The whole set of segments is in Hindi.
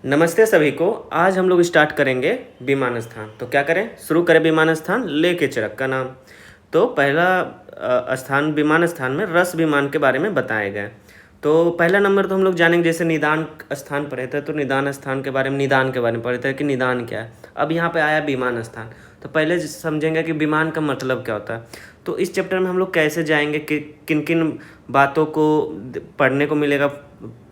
नमस्ते सभी को। आज हम लोग स्टार्ट करेंगे विमान स्थान। तो क्या करें, शुरू करें विमान स्थान लेके चरक का नाम। तो पहला स्थान विमान स्थान में रस विमान के बारे में बताए गए। तो पहला नंबर तो हम लोग जानेंगे, जैसे निदान स्थान पढ़े थे तो निदान स्थान के बारे में, निदान के बारे में पढ़े थे कि निदान क्या है। अब यहाँ पे आया विमान स्थान, तो पहले समझेंगे कि विमान का मतलब क्या होता है। तो इस चैप्टर में हम लोग कैसे जाएंगे कि किन किन बातों को पढ़ने को मिलेगा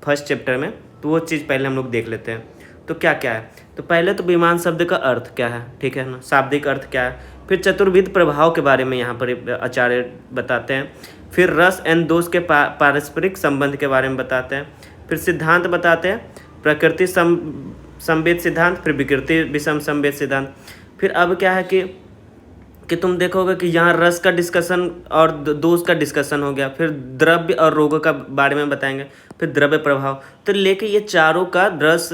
फर्स्ट चैप्टर में, तो वो चीज़ पहले हम लोग देख लेते हैं। तो क्या क्या है, तो पहले तो विमान शब्द का अर्थ क्या है, ठीक है ना, शाब्दिक अर्थ क्या है। फिर चतुर्विध प्रभाव के बारे में यहाँ पर आचार्य बताते हैं। फिर रस एंड दोष के पारस्परिक संबंध के बारे में बताते हैं। फिर सिद्धांत बताते हैं, प्रकृति संवेद सिद्धांत, फिर विकृति विषम संवेद सिद्धांत। फिर अब क्या है कि तुम देखोगे कि यहाँ रस का डिस्कशन और दोष का डिस्कशन हो गया। फिर द्रव्य और रोगों का बारे में बताएंगे। फिर द्रव्य प्रभाव, तो लेके ये चारों का रस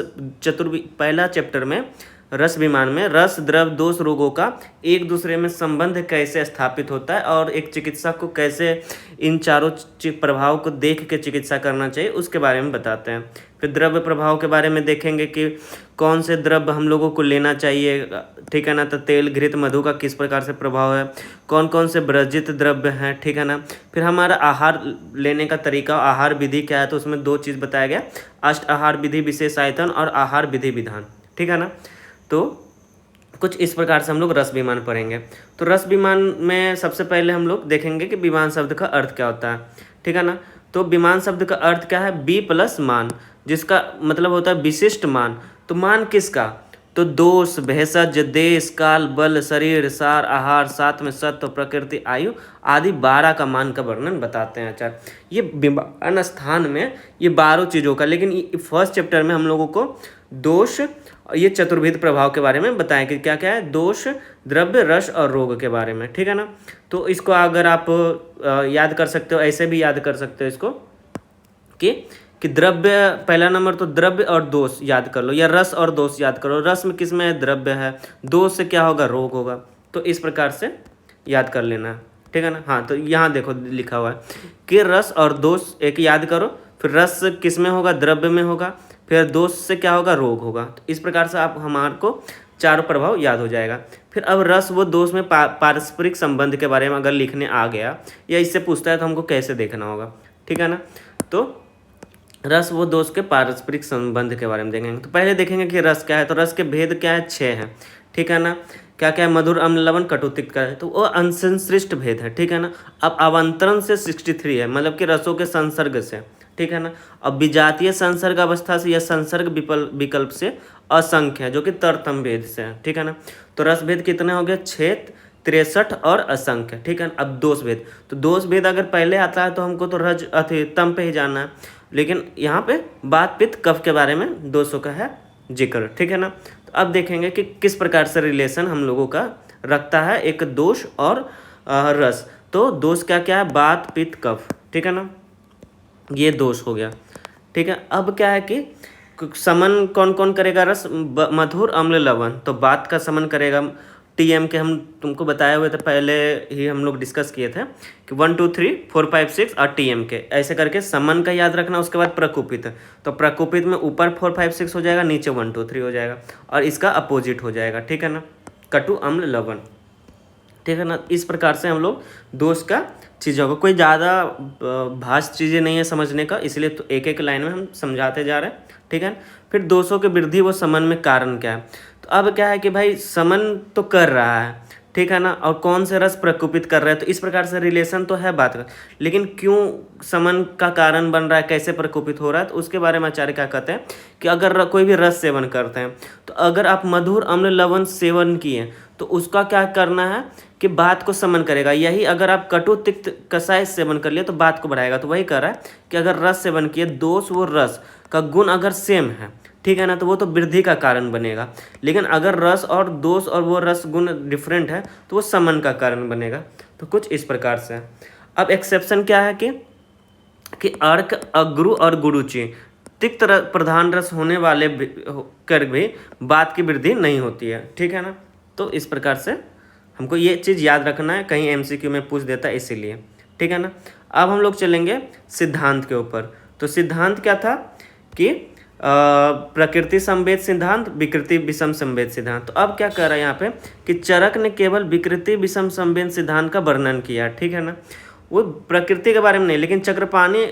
पहला चैप्टर में रस विमान में रस द्रव्य दोष रोगों का एक दूसरे में संबंध कैसे स्थापित होता है और एक चिकित्सक को कैसे इन चारों प्रभाव को देख के चिकित्सा करना चाहिए, उसके बारे में बताते हैं। फिर द्रव्य प्रभाव के बारे में देखेंगे कि कौन से द्रव्य हम लोगों को लेना चाहिए, ठीक है ना। तो तेल घृत मधु का किस प्रकार से प्रभाव है, कौन कौन से वर्जित द्रव्य हैं, ठीक है ना। फिर हमारा आहार लेने का तरीका, आहार विधि क्या है, तो उसमें दो चीज़ बताया गया, अष्ट आहार विधि विशेष आयतन और आहार विधि विधान, ठीक है ना। तो कुछ इस प्रकार से हम लोग रस विमान पढ़ेंगे। तो रस विमान में सबसे पहले हम लोग देखेंगे कि विमान शब्द का अर्थ क्या होता है, ठीक है ना। तो विमान शब्द का अर्थ क्या है, बी प्लस मान, जिसका मतलब होता है विशिष्ट मान। तो मान किसका, तो दोष भेषज देश काल बल शरीर सार आहार साथ में सत्व प्रकृति आयु आदि 12 का मान का वर्णन बताते हैं आचार्य। ये विमान स्थान में ये 12 चीज़ों का, लेकिन फर्स्ट चैप्टर में हम लोगों को दोष, ये चतुर्विध प्रभाव के बारे में बताएं कि क्या क्या है, दोष द्रव्य रस और रोग के बारे में, ठीक है ना। तो इसको अगर आप याद कर सकते हो, ऐसे भी याद कर सकते हो इसको कि द्रव्य, पहला नंबर तो द्रव्य और दोष याद कर लो, या रस और दोष याद करो। रस में किस में है, द्रव्य है, दोष से क्या होगा, रोग होगा। तो इस प्रकार से याद कर लेना, ठीक है ना। हाँ, तो यहाँ देखो लिखा हुआ है कि रस और दोष एक याद करो। फिर रस किस में होगा, द्रव्य में होगा। फिर दोष से क्या होगा, रोग होगा। तो इस प्रकार से आप हमारे को चारों प्रभाव याद हो जाएगा। फिर अब रस व दोष में पारस्परिक संबंध के बारे में अगर लिखने आ गया या इससे पूछता है तो हमको कैसे देखना होगा, ठीक है ना। तो रस व दोष के पारस्परिक संबंध के बारे में देखेंगे। तो पहले देखेंगे कि रस क्या है। तो रस के भेद क्या है, 6 हैं, ठीक है ना। क्या क्या है, मधुर अम्ल लवण कटु तिक्त का है, तो वो अंसंश्लिष्ट भेद है, ठीक है ना। अब अवंतरण से 63 है, मतलब कि रसों के संसर्ग से, ठीक है ना। अब विजातीय संसर्ग अवस्था से या संसर्ग विकल्प से असंख्य है, जो कि तरतम भेद से है, ठीक है ना। तो रस भेद कितने हो गए, 6, 63 और असंख्य, ठीक है। अब दोष भेद, तो दोष भेद अगर पहले आता है तो हमको तो रज अति तम पे ही जाना है, लेकिन यहाँ पे बात पित्त कफ के बारे में दोषों का है जिक्र, ठीक है ना। तो अब देखेंगे कि किस प्रकार से रिलेशन हम लोगों का रखता है एक दोष और रस। तो दोष क्या क्या है, बात पित्त कफ, ठीक है ना, ये दोष हो गया, ठीक है। अब क्या है कि समन कौन कौन करेगा, रस मधुर अम्ल लवण, तो बात का समन करेगा टीएम के, हम तुमको बताए हुए थे पहले ही, हम लोग डिस्कस किए थे कि 1 2 3 4 5 6 और टीएम के ऐसे करके समन का याद रखना। उसके बाद प्रकोपित, तो प्रकोपित में ऊपर 4 5 6 हो जाएगा, नीचे 1 2 3 हो जाएगा और इसका अपोजिट हो जाएगा, ठीक है ना, कटु अम्ल लवण, ठीक है ना। इस प्रकार से हम लोग दोष का चीज़ों को, कोई ज़्यादा भाष चीज़ें नहीं है समझने का, इसलिए तो एक एक लाइन में हम समझाते जा रहे हैं, ठीक है। फिर दोषों के वृद्धि व समन में कारण क्या है। तो अब क्या है कि भाई समन तो कर रहा है, ठीक है ना, और कौन से रस प्रकोपित कर रहे हैं, तो इस प्रकार से रिलेशन तो है बात का, लेकिन क्यों समन का कारण बन रहा है, कैसे प्रकोपित हो रहा है, तो उसके बारे में आचार्य क्या कहते हैं कि अगर कोई भी रस सेवन करते हैं, तो अगर आप मधुर अम्ल लवण सेवन किए तो उसका क्या करना है कि बात को समन करेगा। यही अगर आप कटु तिक्त कषाय सेवन कर लिए तो बात को बढ़ाएगा। तो वही कह रहा है कि अगर रस सेवन किए, दोष वो रस का गुण अगर सेम है, ठीक है ना, तो वो तो वृद्धि का कारण बनेगा। लेकिन अगर रस और दोष और वो रस गुण डिफरेंट है तो वो समन का कारण बनेगा। तो कुछ इस प्रकार से। अब एक्सेप्शन क्या है कि अर्क अग्रु और गुरुचि तिक्त प्रधान रस होने वाले कर भी बात की वृद्धि नहीं होती है, ठीक है ना। तो इस प्रकार से हमको ये चीज़ याद रखना है, कहीं एमसीक्यू में पूछ देता है इसीलिए, ठीक है ना। अब हम लोग चलेंगे सिद्धांत के ऊपर। तो सिद्धांत क्या था कि प्रकृति संवेद सिद्धांत, विकृति विषम संवेद सिद्धांत। तो अब क्या कर रहा है यहाँ पे कि चरक ने केवल विकृति विषम संवेद सिद्धांत का वर्णन किया, ठीक है ना, वो प्रकृति के बारे में नहीं, लेकिन चक्रपाणी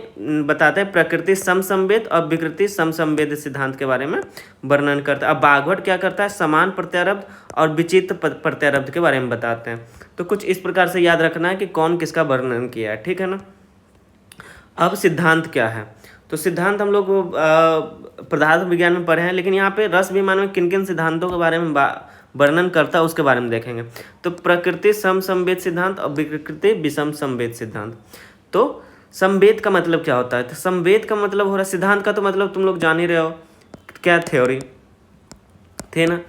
बताते हैं प्रकृति सम संवेद और विकृति सम संवेद सिद्धांत के बारे में वर्णन करता है। अब बागवट क्या करता है, समान प्रत्यारब्ध और विचित्र प्रत्यारब्ध के बारे में बताते हैं। तो कुछ इस प्रकार से याद रखना है कि कौन किसका वर्णन किया है, ठीक है ना। अब सिद्धांत क्या है, तो सिद्धांत हम लोग पदार्थ विज्ञान में पढ़े हैं, लेकिन यहाँ पे रस विमान में किन किन सिद्धांतों के बारे में वर्णन करता है उसके बारे में देखेंगे। तो प्रकृति सम संवेद सिद्धांत और विकृति विषम संवेद सिद्धांत। तो संवेद का मतलब क्या होता है, तो संवेद का मतलब हो रहा है, सिद्धांत का तो मतलब तुम लोग जान ही रहे हो, क्या थ्योरी थे ना।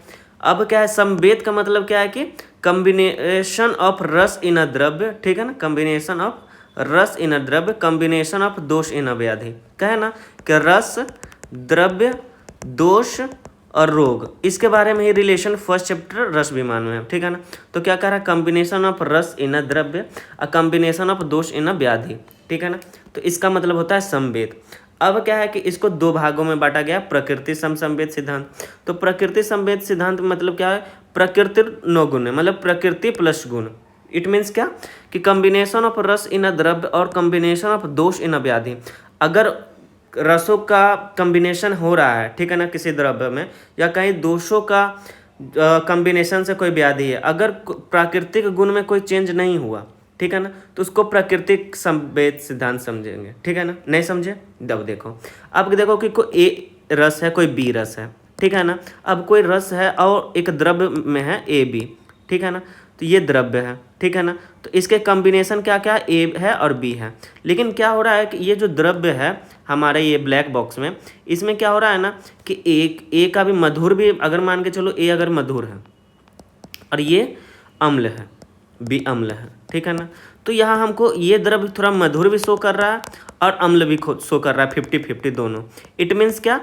अब क्या है, संवेद का मतलब क्या है कि कम्बिनेशन ऑफ रस इन अ द्रव्य, ठीक है ना, कम्बिनेशन ऑफ रस इन अ द्रव्य, कम्बिनेशन ऑफ दोष इन अ व्याधि। कहे ना कि रस, द्रव्य, दोष और रोग, इसके बारे में ही रिलेशन फर्स्ट चैप्टर रस विमान में है, ठीक है ना। तो क्या कह रहा है, कम्बिनेशन ऑफ रस इन अ द्रव्य, अ कम्बिनेशन ऑफ दोष इन अ व्याधि, ठीक है ना। तो इसका मतलब होता है संवेद। अब क्या है कि इसको दो भागों में बांटा गया, प्रकृति सम संवेद सिद्धांत। तो प्रकृति संवेद सिद्धांत मतलब क्या है, प्रकृति नौ गुण है, मतलब प्रकृति प्लस गुण। इट मीन्स क्या कि कम्बिनेशन ऑफ रस इन अ द्रव्य और कम्बिनेशन ऑफ दोष इन अ व्याधि। अगर रसों का कम्बिनेशन हो रहा है, ठीक है ना, किसी द्रव्य में, या कहीं दोषों का कम्बिनेशन से कोई व्याधि है, अगर प्राकृतिक गुण में कोई चेंज नहीं हुआ, ठीक है ना, तो उसको प्राकृतिक संवेद सिद्धांत समझेंगे, ठीक है ना। नहीं समझे, अब देखो, अब देखो कि कोई ए रस है, कोई बी रस है, ठीक है ना। अब कोई रस है और एक द्रव्य में है ए बी, ठीक है ना, तो ये द्रव्य है, ठीक है ना। तो इसके कॉम्बिनेशन क्या क्या ए है और बी है, लेकिन क्या हो रहा है कि ये जो द्रव्य है हमारे ये ब्लैक बॉक्स में, इसमें क्या हो रहा है ना कि ए का भी मधुर भी, अगर मान के चलो ए अगर मधुर है और ये अम्ल है, बी अम्ल है, ठीक है ना। तो यहाँ हमको ये द्रव्य थोड़ा मधुर भी शो कर रहा है और अम्ल भी शो कर रहा है, 50-50 दोनों। इट मीन्स क्या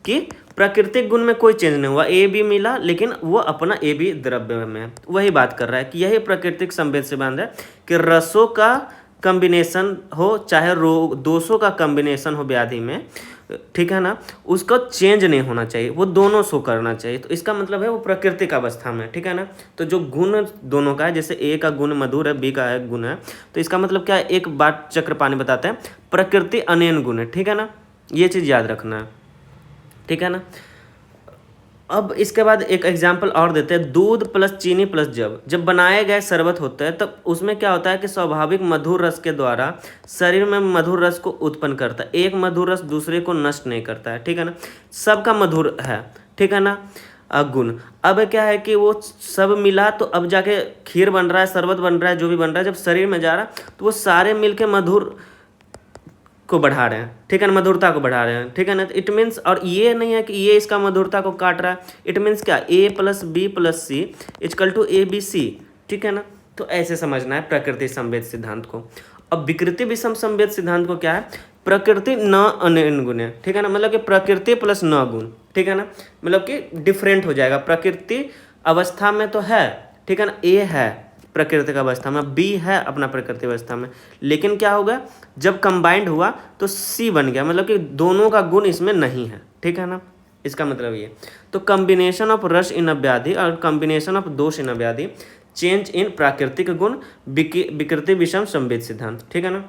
कि प्राकृतिक गुण में कोई चेंज नहीं हुआ, ए बी मिला, लेकिन वो अपना ए बी द्रव्य में है। वही बात कर रहा है कि यही प्राकृतिक संवेद सिद्धांत है कि रसों का कम्बिनेशन हो चाहे रोग दोषों का कम्बिनेशन हो व्याधि में, ठीक है ना, उसका चेंज नहीं होना चाहिए, वो दोनों शो करना चाहिए। तो इसका मतलब है वो प्राकृतिक अवस्था में, ठीक है ना। तो जो गुण दोनों का है, जैसे ए का गुण मधुर है, बी का है गुण है, तो इसका मतलब क्या है, एक बात चक्रपाणी बताते हैं, प्रकृति अनेन गुण है, ठीक है ना, ये चीज़ याद रखना है, ठीक है ना। अब इसके बाद एक एग्जाम्पल और देते हैं, दूध प्लस चीनी प्लस जब बनाए गए शरबत होता है तब उसमें क्या होता है कि स्वाभाविक मधुर रस के द्वारा शरीर में मधुर रस को उत्पन्न करता है, एक मधुर रस दूसरे को नष्ट नहीं करता है, ठीक है ना, सबका मधुर है, ठीक है ना, गुण। अब क्या है कि वो सब मिला तो अब जाके खीर बन रहा है, शरबत बन रहा है, जो भी बन रहा है, जब शरीर में जा रहा है तो वो सारे मिलके मधुर को बढ़ा रहे हैं, ठीक है ना, मधुरता को बढ़ा रहे हैं, ठीक है ना। इट मीन्स, और ये नहीं है कि ये इसका मधुरता को काट रहा है, इट मीन्स क्या, A plus B plus C equal to A B C, ठीक है ना। तो ऐसे समझना है प्रकृति संवेद सिद्धांत को। अब विकृति विषम संवेद सिद्धांत को क्या है, प्रकृति न अनेन गुण है, ठीक है ना, मतलब कि प्रकृति प्लस न गुण, ठीक है ना, मतलब कि डिफरेंट हो जाएगा। प्रकृति अवस्था में तो है, ठीक है ना, ए है प्राकृतिक अवस्था में, बी है अपना प्रकृति अवस्था में, लेकिन क्या होगा जब कंबाइंड हुआ तो सी बन गया, मतलब कि दोनों का गुण इसमें नहीं है, ठीक है ना, इसका मतलब ये। तो कम्बिनेशन ऑफ रस इन अ व्याधि और कम्बिनेशन ऑफ दोष इन अ व्याधि, चेंज इन प्राकृतिक गुण, विकृति विषम संवेद सिद्धांत, ठीक है ना।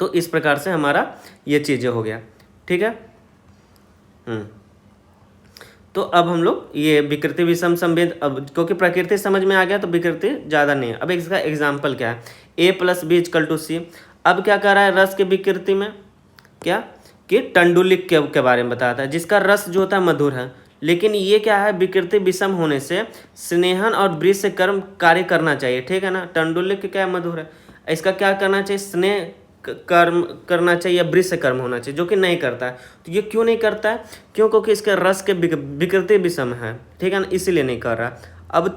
तो इस प्रकार से हमारा ये चीज़ें हो गया, ठीक है। तो अब हम लोग ये विकृति विषम संवेद, अब क्योंकि प्रकृति समझ में आ गया तो विकृति ज़्यादा नहीं है। अब इसका एग्जाम्पल क्या है, ए प्लस बी इक्वल टू सी। अब क्या कर रहा है रस के विकृति में, क्या कि टंडुलिक के बारे में बताता है, जिसका रस जो होता है मधुर है, लेकिन ये क्या है विकृति विषम होने से स्नेहन और वृष से कर्म कार्य करना चाहिए, ठीक है ना। टंडुलिक क्या है, मधुर है, इसका क्या करना चाहिए, स्नेह कर्म करना चाहिए, वृष से कर्म होना चाहिए, जो कि नहीं करता है। तो ये क्यों नहीं करता है, क्यों, क्योंकि इसके रस के विकृति विषम है, ठीक है ना, इसीलिए नहीं कर रहा। अब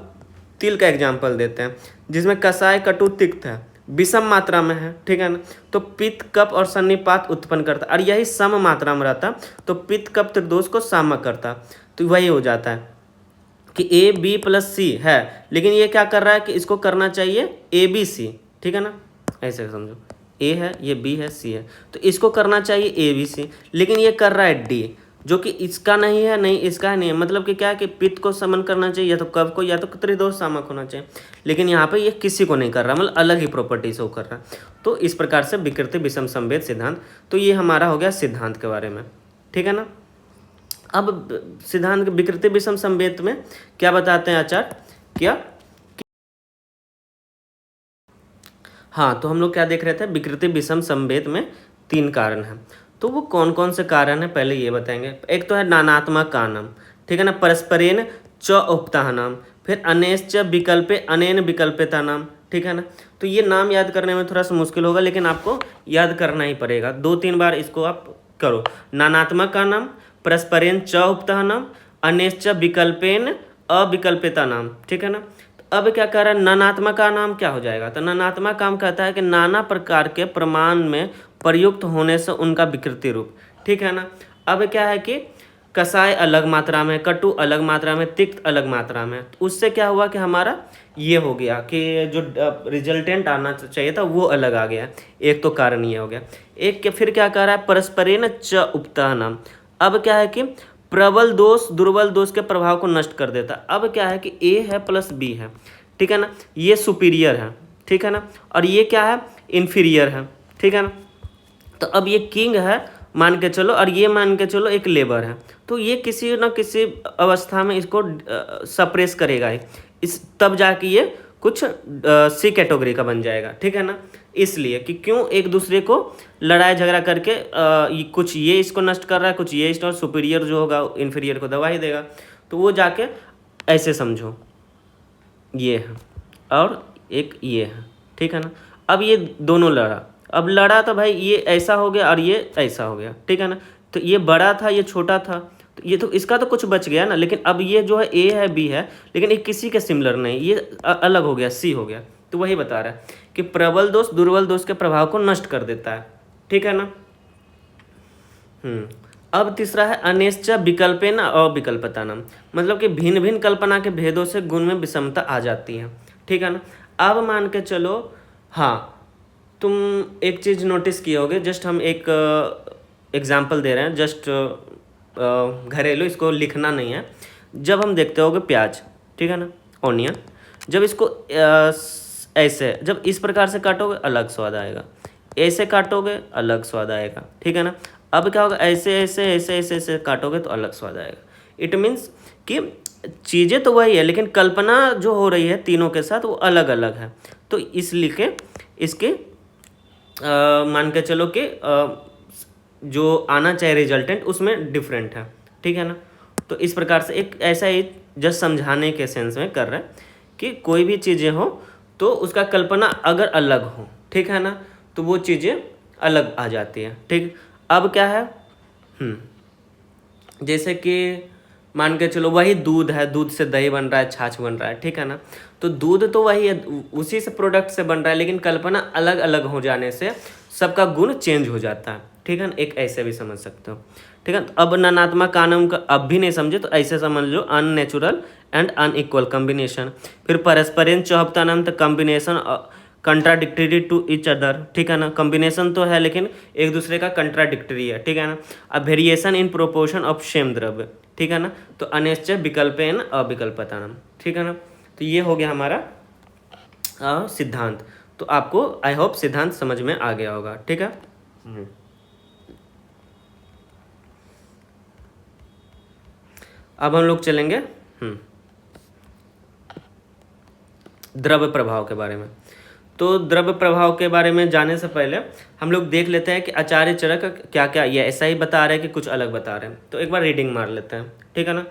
तिल का एग्जाम्पल देते हैं, जिसमें कसाय कटु तिक्त है, विषम मात्रा में है, ठीक है ना, तो पित्त कफ और सन्निपात उत्पन्न करता, और यही सम मात्रा में रहता तो पित्त कफ त्रिदोष को सामक करता। तो वही हो जाता है कि ए बी प्लस सी है, लेकिन ये क्या कर रहा है कि इसको करना चाहिए ए बी सी, ठीक है ना, ऐसे समझो, ए है, ये बी है, सी है, तो इसको करना चाहिए ए बी सी, लेकिन ये कर रहा है डी, जो कि इसका नहीं है, नहीं इसका नहीं है, मतलब कि क्या है कि पित्त को समन करना चाहिए या तो कफ को, या तो त्रिदोष सामक होना चाहिए, लेकिन यहाँ पे ये किसी को नहीं कर रहा, मतलब अलग ही प्रॉपर्टी शो कर रहा है। तो इस प्रकार से विकृति विषम संवेद सिद्धांत। तो ये हमारा हो गया सिद्धांत के बारे में, ठीक है ना। अब सिद्धांत विकृति विषम संवेद में क्या बताते हैं आचार्य, क्या, हाँ, तो हम लोग क्या देख रहे थे, विकृति विषम संवेद में 3 कारण हैं। तो वो कौन कौन से कारण हैं पहले ये बताएंगे। एक तो है नानात्मक कारणम, ठीक है ना, परस्परेण च उपतानाम, फिर अनेश्च विकल्पे अनेन विकल्पिता नाम, ठीक है ना। तो ये नाम याद करने में थोड़ा सा मुश्किल होगा, लेकिन आपको याद करना ही पड़ेगा, 2-3 बार इसको आप करो। नानात्मक का नाम, परस्परेण च उपतानाम, अनेश्च विकल्पेन अविकल्पिता नाम, ठीक है ना। अब क्या कह रहा है, नानात्मक का नाम क्या हो जाएगा, तो नानात्मक काम कहता है कि नाना प्रकार के प्रमाण में प्रयुक्त होने से उनका विकृति रूप, ठीक है ना। अब क्या है कि कसाय अलग मात्रा में, कटु अलग मात्रा में, तिक्त अलग मात्रा में, तो उससे क्या हुआ कि हमारा ये हो गया कि जो रिजल्टेंट आना चाहिए था वो अलग आ गया। एक तो कारण ये हो गया। एक के फिर क्या कह रहा है, परस्परेण च उपतानाम। अब क्या है कि प्रबल दोष दुर्बल दोष के प्रभाव को नष्ट कर देता। अब क्या है कि ए है प्लस बी है, ठीक है ना, ये सुपीरियर है, ठीक है ना, और ये क्या है, इन्फीरियर है, ठीक है ना। तो अब ये किंग है मान के चलो, और ये मान के चलो एक लेबर है, तो ये किसी न किसी अवस्था में इसको सप्रेस करेगा ही, इस तब जाके ये कुछ सी कैटेगरी का बन जाएगा, ठीक है ना। इसलिए कि क्यों एक दूसरे को लड़ाई झगड़ा करके कुछ ये इसको नष्ट कर रहा है, कुछ ये इसको, सुपीरियर जो होगा इन्फीरियर को दबा ही देगा। तो वो जाके ऐसे समझो, ये है और एक ये है, ठीक है ना। अब ये दोनों लड़ा, अब लड़ा तो भाई ये ऐसा हो गया और ये ऐसा हो गया, ठीक है ना। तो ये बड़ा था, ये छोटा था, तो ये तो इसका तो कुछ बच गया ना, लेकिन अब ये जो है ए है बी है, लेकिन ये किसी के सिमिलर नहीं, ये अलग हो गया, सी हो गया। तो वही बता रहा है कि प्रबल दोष दुर्बल दोष के प्रभाव को नष्ट कर देता है, ठीक है ना। अब तीसरा है अनिश्च विकल्पेन अविकल्पता नाम, मतलब कि भिन्न भिन्न कल्पना के भेदों से गुण में विषमता आ जाती है, ठीक है ना। अब मान के चलो, हाँ, तुम एक चीज़ नोटिस किए होगे, जस्ट हम एक एग्जाम्पल दे रहे हैं, जस्ट घरेलू, इसको लिखना नहीं है। जब हम देखते होगे प्याज, ठीक है ना, ऑनियन, जब इसको ऐसे, जब इस प्रकार से काटोगे अलग स्वाद आएगा, ऐसे काटोगे अलग स्वाद आएगा, ठीक है ना। अब क्या होगा, ऐसे ऐसे ऐसे ऐसे ऐसे काटोगे तो अलग स्वाद आएगा। इट मीन्स कि चीज़ें तो वही है, लेकिन कल्पना जो हो रही है तीनों के साथ वो अलग अलग है। तो इसलिए इसके मान के चलो कि जो आना चाहिए रिजल्टेंट उसमें डिफरेंट है, ठीक है ना। तो इस प्रकार से एक ऐसा ही जस्ट समझाने के सेंस में कर रहे हैं कि कोई भी चीज़ें हो तो उसका कल्पना अगर अलग हो, ठीक है ना, तो वो चीज़ें अलग आ जाती है, ठीक। अब क्या है, जैसे कि मान के चलो वही दूध है, दूध से दही बन रहा है, छाछ बन रहा है, ठीक है ना। तो दूध तो वही है, उसी से प्रोडक्ट से बन रहा है, लेकिन कल्पना अलग अलग हो जाने से सबका गुण चेंज हो जाता है, ठीक है ना। एक ऐसे भी समझ सकते हो, ठीक है। अब नानात्मक कानून का अब भी नहीं समझे तो ऐसे समझ लो, अननेचुरल एंड अनइक्वल कॉम्बिनेशन। फिर परस्परेन चौहप्ता नाम तो combination contradictory to each other, ठीक है ना। कॉम्बिनेशन तो है लेकिन एक दूसरे का कंट्राडिक्टरी है, ठीक है ना। अब variation in proportion of same द्रव्य, ठीक है ना। तो अनिश्च विकल्पेन अविकल्पता नाम, ठीक है ना। तो ये हो गया हमारा सिद्धांत। तो आपको आई होप सिद्धांत समझ में आ गया होगा, ठीक है। अब हम लोग चलेंगे द्रव्य प्रभाव के बारे में। तो द्रव्य प्रभाव के बारे में जाने से पहले हम लोग देख लेते हैं कि आचार्य चरक क्या क्या ये ऐसा ही बता रहे हैं कि कुछ अलग बता रहे हैं। तो एक बार रीडिंग मार लेते हैं, ठीक है ना।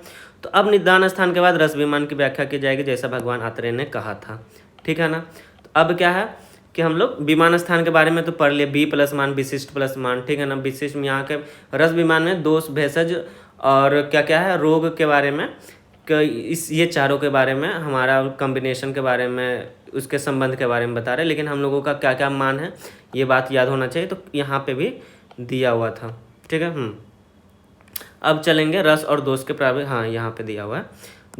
तो अब निदान स्थान के बाद रस विमान की व्याख्या की जाएगी, जैसा भगवान आत्रेय ने कहा था, ठीक है ना। तो अब क्या है कि हम लोग विमान स्थान के बारे में तो पढ़ लिए, बी प्लस मान, विशिष्ट प्लस मान, ठीक है ना। विशिष्ट में यहाँ के रस विमान में दोष भेषज और क्या क्या है, रोग के बारे में, इस ये चारों के बारे में, हमारा कॉम्बिनेशन के बारे में, उसके संबंध के बारे में बता रहे। लेकिन हम लोगों का क्या क्या मान है ये बात याद होना चाहिए, तो यहाँ पे भी दिया हुआ था, ठीक है। अब चलेंगे रस और दोष के प्रारंभ, हाँ यहाँ पे दिया हुआ है।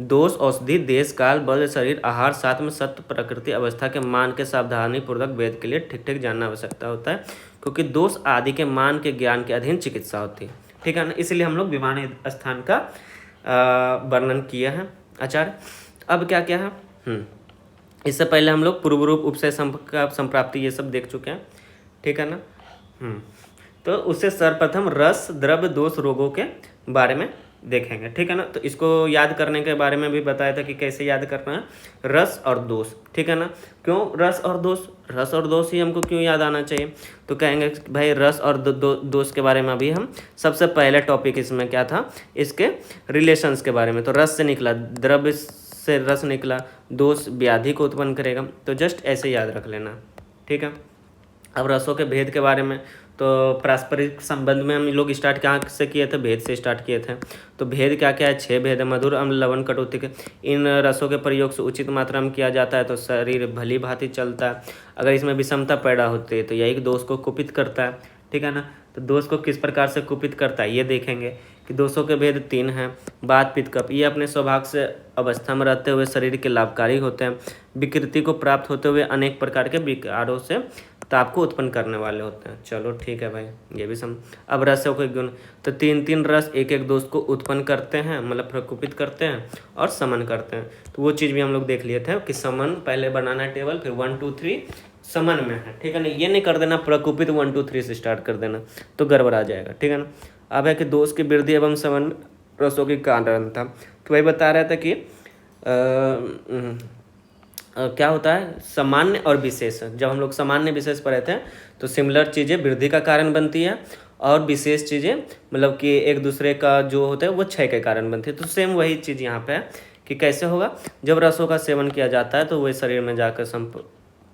दोष औषधि देश काल बल शरीर आहार साथ में सत्य प्रकृति अवस्था के मान के सावधानी पूर्वक वेद के लिए ठीक ठीक जानना आवश्यकता होता है, क्योंकि दोष आदि के मान के ज्ञान के अधीन चिकित्सा होती है, ठीक है ना, इसलिए हम लोग विमान स्थान का वर्णन किया है आचार्य। अब क्या क्या है, इससे पहले हम लोग पूर्व रूप, उपसय, संप्राप्ति ये सब देख चुके हैं, ठीक है ना। तो उससे सर्वप्रथम रस, द्रव्य, दोष, रोगों के बारे में देखेंगे, ठीक है ना। तो इसको याद करने के बारे में भी बताया था कि कैसे याद करना है, रस और दोष, ठीक है ना। क्यों रस और दोष, रस और दोष ही हमको क्यों याद आना चाहिए, तो कहेंगे भाई रस और दोष के बारे में अभी हम सबसे पहले टॉपिक इसमें क्या था, इसके रिलेशंस के बारे में। तो रस से निकला, द्रव्य से रस निकला, दोष व्याधि को उत्पन्न करेगा, तो जस्ट ऐसे याद रख लेना, ठीक है। अब रसों के भेद के बारे में, तो पारस्परिक संबंध में हम लोग स्टार्ट कहाँ से किए थे, भेद से स्टार्ट किए थे। तो भेद क्या क्या है, 6 भेद है, मधुर, अम्ल, लवण, कटु, के। इन रसों के प्रयोग से उचित मात्रा में किया जाता है तो शरीर भली भांति चलता है। अगर इसमें विषमता पैदा होती है तो यही दोष को कुपित करता है, ठीक है ना। तो दोष को किस प्रकार से कुपित करता है ये देखेंगे कि दोषों के भेद 3 हैं। वात, पित्त, कफ, ये अपने स्वभाव से अवस्था में रहते हुए शरीर के लाभकारी होते हैं। विकृति को प्राप्त होते हुए अनेक प्रकार के विकारों से ताप को उत्पन्न करने वाले होते हैं। चलो ठीक है भाई, ये भी अब रसों के गुण, तो 3 रस एक दोष को उत्पन्न करते हैं, मतलब प्रकोपित करते हैं और समन करते हैं। तो वो चीज़ भी हम लोग देख लिए थे कि समन पहले बनाना है टेबल, फिर 1 2 3 समन में है, ठीक है ना। ये नहीं कर देना प्रकोपित 1 2 3 से स्टार्ट कर देना, तो गड़बड़ा जाएगा, ठीक है ना। अब है कि दोष की वृद्धि एवं समन रसों की कारण था। तो वही बता रहा था कि क्या होता है, सामान्य और विशेष। जब हम लोग सामान्य विशेष पढ़े थे तो सिमिलर चीज़ें वृद्धि का कारण बनती है और विशेष चीज़ें मतलब कि एक दूसरे का जो होता है वो क्षय के कारण बनती है। तो सेम वही चीज़ यहाँ पे है कि कैसे होगा, जब रसों का सेवन किया जाता है तो वह शरीर में जाकर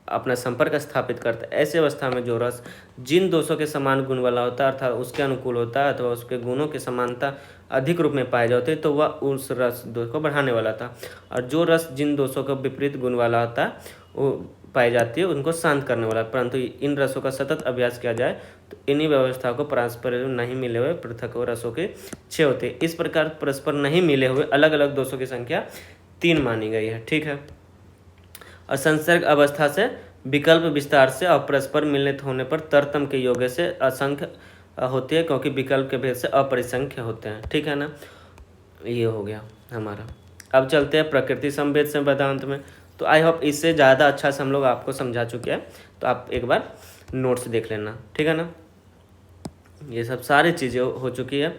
अपना संपर्क स्थापित करता है। ऐसी अवस्था में जो रस जिन दोषों के समान गुण वाला होता है अर्थात उसके अनुकूल होता है अथवा उसके गुणों की समानता अधिक रूप में पाए जाते हैं तो वह उस रस दोष को बढ़ाने वाला था। और जो रस जिन दोषों का विपरीत गुण वाला होता है वो पाई जाती है उनको शांत करने वाला। परंतु इन रसों का सतत अभ्यास किया जाए तो इन्हीं व्यवस्था को परस्पर नहीं मिले हुए पृथक रसों के 6 होते हैं। इस प्रकार परस्पर नहीं मिले हुए अलग अलग दोषों की संख्या 3 मानी गई है, ठीक है। और संसर्ग अवस्था से विकल्प विस्तार से और परस्पर मिलित होने पर तरतम के योग से असंख्य होती है, क्योंकि विकल्प के भेद से अपरिसंख्य होते हैं, ठीक है ना। ये हो गया हमारा। अब चलते हैं प्रकृति संवेद से वेदांत में। तो आई होप इससे ज़्यादा अच्छा से हम लोग आपको समझा चुके हैं, तो आप एक बार नोट्स देख लेना, ठीक है ना। ये सब सारी चीज़ें हो चुकी है।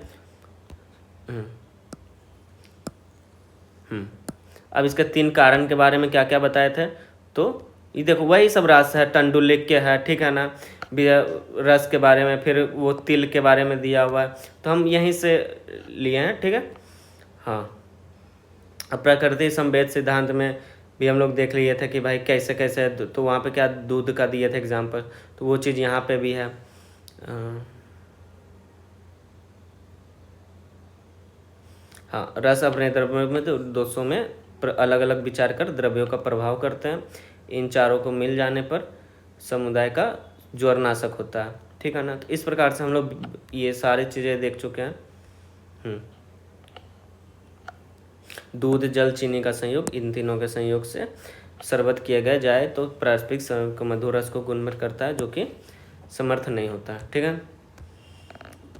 अब इसके 3 कारण के बारे में क्या क्या बताए थे, तो ये देखो वही सब रस है, टंडुलिक्य है, ठीक है ना, रस के बारे में, फिर वो तिल के बारे में दिया हुआ है, तो हम यहीं से लिए हैं, ठीक है। हाँ, अब प्रकृति संवेद सिद्धांत में भी हम लोग देख लिए थे कि भाई कैसे कैसे, तो वहाँ पे क्या दूध का दिए थे एग्जाम्पल, तो वो चीज़ यहाँ पे भी है। हाँ, रस अपने द्रव्यों में तो दोषों में अलग अलग विचार कर द्रव्यों का प्रभाव करते हैं। इन चारों को मिल जाने पर समुदाय का ज्वरनाशक होता है, ठीक है ना। तो इस प्रकार से हम लोग ये सारी चीज़ें देख चुके हैं। दूध, जल, चीनी का संयोग, इन तीनों के संयोग से शरबत किया गया जाए तो पारस्परिक मधुर रस को गुणमय करता है, जो कि समर्थ नहीं होता है, ठीक है।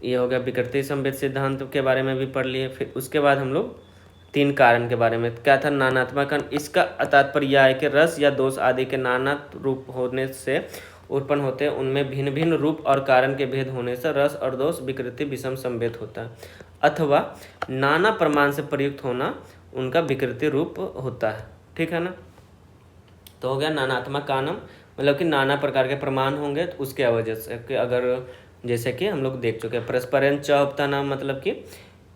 ये हो गया विकृति संवेद सिद्धांत के बारे में भी पढ़ लिए। फिर उसके बाद हम लोग 3 कारण के बारे में, क्या था, नानात्मक कारण। इसका तात्पर्य यह है कि रस या दोष आदि के नाना रूप होने से उत्पन्न होते हैं, उनमें भिन्न भिन्न रूप और कारण के भेद होने से रस और दोष विकृति विषम संवेद होता है, अथवा नाना प्रमाण से प्रयुक्त होना उनका विकृति रूप होता है, ठीक है ना। तो हो गया नानात्मक कारणम, मतलब कि नाना प्रकार के प्रमाण होंगे तो उसके वजह से कि अगर जैसे कि हम लोग देख चुके हैं परस्परन चौपता नाम, मतलब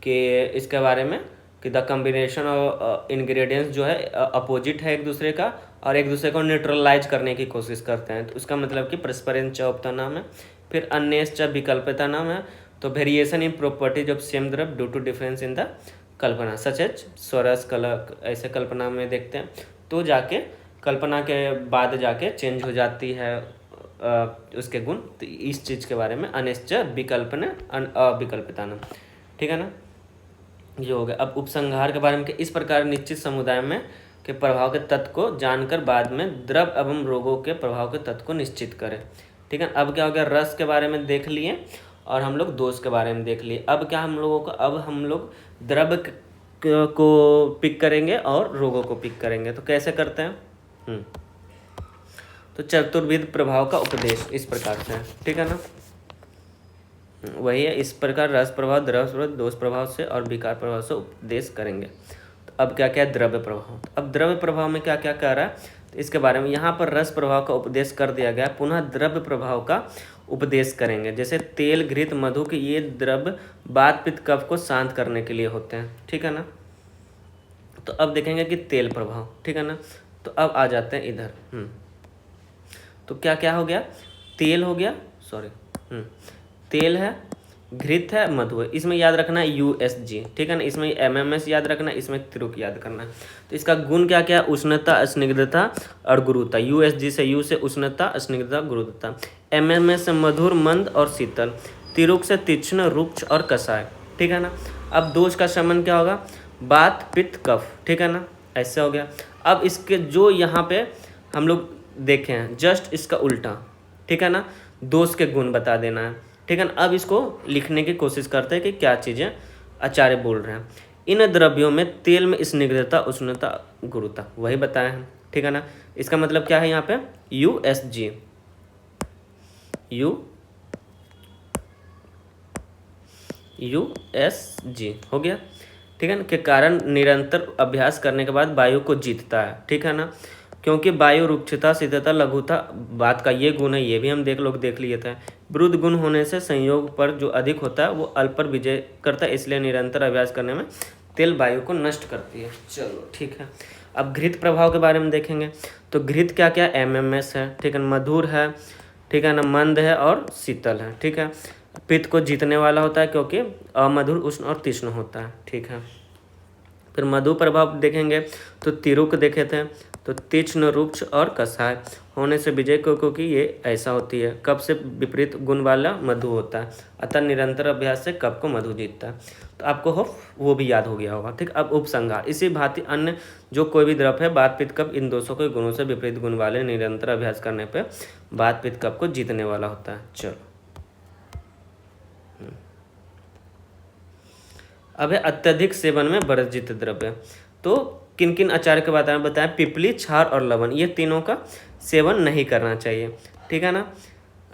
कि इसके बारे में कि द कम्बिनेशन ऑफ इंग्रेडिएंट्स जो है अपोजिट है एक दूसरे का और एक दूसरे को न्यूट्रलाइज करने की कोशिश करते हैं, तो उसका मतलब कि परस्परन चौपता नाम है। फिर अन्यश्च विकल्पता नाम है, तो variation in properties of same द्रव due to difference in the कल्पना, सच एज स्वरस कलक, ऐसे कल्पना में देखते हैं तो जाके कल्पना के बाद जाके चेंज हो जाती है उसके गुण। तो इस चीज़ के बारे में अनिश्च विकल्पना अविकल्पिता नाम, ठीक है ना। ये हो गया। अब उपसंहार के बारे में कि इस प्रकार निश्चित समुदाय में के प्रभाव के तत्व को जानकर बाद में द्रव एवं रोगों के प्रभाव के तत्व को निश्चित करें, ठीक है। अब क्या हो गया, रस के बारे में देख लिए और हम लोग दोष के बारे में देख लिए। अब क्या हम लोगों को, अब हम लोग द्रव्य को पिक करेंगे और रोगों को पिक करेंगे। तो कैसे करते हैं? तो चतुर्विध प्रभाव का उपदेश इस प्रकार से है, ठीक है ना। वही है, इस प्रकार रस प्रभाव, द्रव्य प्रभाव, दोष प्रभाव से और विकार प्रभाव से उपदेश करेंगे। तो अब क्या क्या है? द्रव्य प्रभाव। तो अब द्रव्य प्रभाव में क्या क्या कह रहा है तो इसके बारे में यहाँ पर रस प्रभाव का उपदेश कर दिया गया, पुनः द्रव्य प्रभाव का उपदेश करेंगे। जैसे तेल, घृत, मधु के ये द्रव्य वात, पित्त, कफ को शांत करने के लिए होते हैं, ठीक है ना। तो अब देखेंगे कि तेल प्रभाव, ठीक है ना। तो अब आ जाते हैं इधर। तो क्या क्या हो गया? तेल हो गया, सॉरी, तेल है, घृत है, मधु है। इसमें याद रखना है USG, ठीक है ना। इसमें MMS याद रखना है, इसमें त्रिक याद करना है। तो इसका गुण क्या क्या? उष्णता, स्निग्धता और गुरुता। USG से U से उष्णता, स्निग्धता, गुरुता। MMS से मधुर, मंद और शीतल। त्रिक से तीक्ष्ण, रुक्ष और कषाय, ठीक है ना। अब दोष का शमन क्या होगा? वात, पित्त, कफ, ठीक है ना। ऐसे हो गया। अब इसके जो यहाँ पे हम लोग देखे हैं जस्ट इसका उल्टा, ठीक है ना। दोष के गुण बता देना है, ठीक है ना। अब इसको लिखने की कोशिश करते हैं कि क्या चीज़ें आचार्य बोल रहे हैं। इन द्रव्यों में तेल में स्निग्धता, उष्णता, गुरुता, वही बताया है, ठीक है ना। इसका मतलब क्या है यहाँ पे? USG हो गया, ठीक है ना। के कारण निरंतर अभ्यास करने के बाद वायु को जीतता है, ठीक है ना। क्योंकि वायु रुक्षता, शीतलता, लघुता बात का ये गुण है, ये भी हम देख लिए थे। विरुद्ध गुण होने से संयोग पर जो अधिक होता है वो अल्प पर विजय करता है, इसलिए निरंतर अभ्यास करने में तेल वायु को नष्ट करती है। चलो ठीक है। अब घृत प्रभाव के बारे में देखेंगे। तो घृत क्या क्या? MMS है, ठीक है, मधुर है, ठीक है ना, मंद है और शीतल है, ठीक है। पित्त को जीतने वाला होता है क्योंकि अमधुर, उष्ण और तीक्ष्ण होता है, ठीक है। फिर मधु प्रभाव देखेंगे तो तिरुक देखे थे, तो तीक्ष्ण, रुक्ष और कषाय होने से विजय को, क्योंकि ये ऐसा होती है। कफ से विपरीत गुण वाला मधु होता है, अतः निरंतर अभ्यास से कफ को मधु जीतता है। तो आपको वो भी याद हो गया होगा, ठीक। अब उपसंहार, इसी भांति अन्य जो कोई भी द्रव्य है वात, पित्त, कफ, इन दोषों के गुणों से विपरीत गुण वाले निरंतर अभ्यास करने पर वात, पित्त, कफ को जीतने वाला होता है। चलो अब है अत्यधिक सेवन में वर्जित द्रव्य। तो किन किन आचार्य के बारे में बताएं? पिपली, क्षार और लवण, ये तीनों का सेवन नहीं करना चाहिए, ठीक है ना।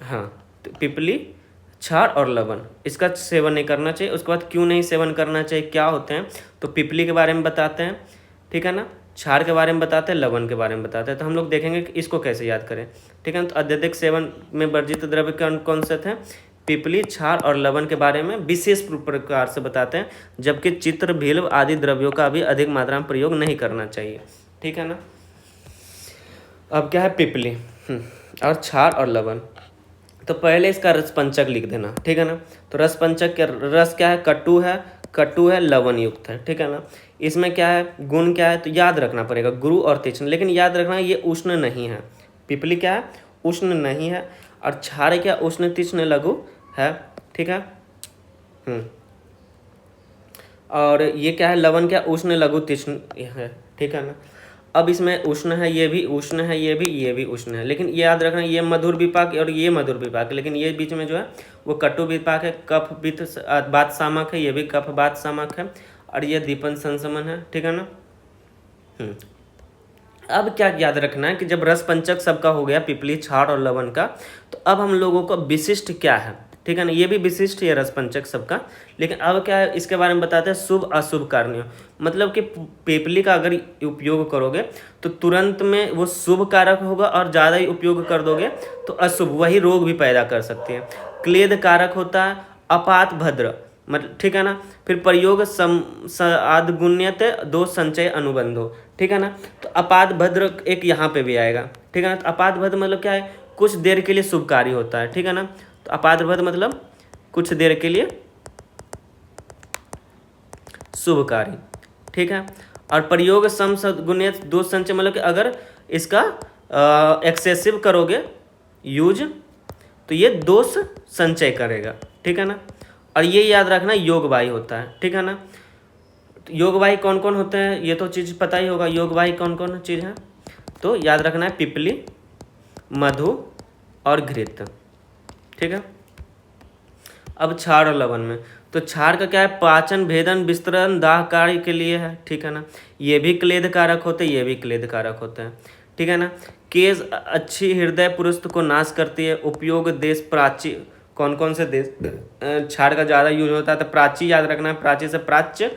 हाँ, तो पिपली, क्षार और लवण, इसका सेवन नहीं करना चाहिए। उसके बाद क्यों नहीं सेवन करना चाहिए, क्या होते हैं? तो पिपली के बारे में बताते हैं, ठीक है ना। क्षार के बारे में बताते हैं, लवण के बारे में बताते हैं। तो हम लोग देखेंगे कि इसको कैसे याद करें, ठीक है ना। तो अत्यधिक सेवन में वर्जित द्रव्य कौन कौन से थे? पिपली, क्षार और लवण के बारे में विशेष प्रकार से बताते हैं, जबकि चित्र, भील्व आदि द्रव्यों का भी अधिक मात्रा में प्रयोग नहीं करना चाहिए, ठीक है ना। अब क्या है? पिपली और क्षार और लवण। तो पहले इसका रसपंचक लिख देना, ठीक है ना। तो रसपंचक के रस क्या है? कटु है, लवण युक्त है, ठीक है ना। इसमें क्या है? गुण क्या है? तो याद रखना पड़ेगा, गुरु और तीक्ष्ण। लेकिन याद रखना ये उष्ण नहीं है। पिपली क्या है? उष्ण नहीं है। और क्षार क्या? उष्ण, तीक्ष्ण, लघु है, ठीक है। और ये क्या है? लवण क्या? उष्ण, लघु, तीक्ष्ण है, ठीक है ना। अब इसमें उष्ण है, ये भी उष्ण है, ये भी उष्ण है। लेकिन ये याद रखना, ये मधुर विपाक और ये मधुर विपाक, लेकिन ये बीच में जो है वो कटु विपाक है। कफ पित्त वात शामक है, ये भी कफ वात शामक है। और ये दीपन संसमन है, ठीक है ना। अब क्या याद रखना है कि जब रस पंचक सबका हो गया, पिपली, क्षार और लवण का, तो अब हम लोगों को विशिष्ट क्या है, ठीक है ना। ये भी विशिष्ट है रस पंचक सबका। लेकिन अब क्या है, इसके बारे में बताते हैं शुभ अशुभ कार्यों। मतलब कि पिपली का अगर उपयोग करोगे तो तुरंत में वो शुभ कारक होगा, और ज़्यादा ही उपयोग कर दोगे तो अशुभ, वही रोग भी पैदा कर सकती है। क्लेद कारक होता है, अपात भद्र, मतलब ठीक है ना। फिर प्रयोग आदगुण्यते दो संचय अनुबंधो, ठीक है ना। तो अपात भद्र एक यहाँ पे भी आएगा, ठीक है ना। तो अपात भद्र मतलब क्या है? कुछ देर के लिए शुभकारी होता है, ठीक है ना। तो अपात भद्र मतलब कुछ देर के लिए शुभकारी, ठीक है। और प्रयोग सम सदगुण्य दोष संचय मतलब कि अगर इसका एक्सेसिव करोगे यूज तो ये दोष संचय करेगा, ठीक है ना। और ये याद रखना योगवाही होता है, ठीक है ना। तो योगवाही कौन कौन होते हैं ये तो चीज़ पता ही होगा। योगवाही कौन कौन चीज़ है तो याद रखना है, पिपली, मधु और घृत, ठीक है। अब क्षार और लवण में, तो क्षार का क्या है, पाचन, भेदन, विस्तरण, दाह कार्य के लिए है, ठीक है ना। ये भी क्लेद कारक होते हैं, ये भी क्लेद कारक होते हैं, ठीक है ना। केस अच्छी हृदय पुरुष को नाश करती है। उपयोग देश प्राची, कौन कौन से देश क्षार का ज़्यादा यूज होता है, तो प्राची याद रखना है, प्राची से प्राच्य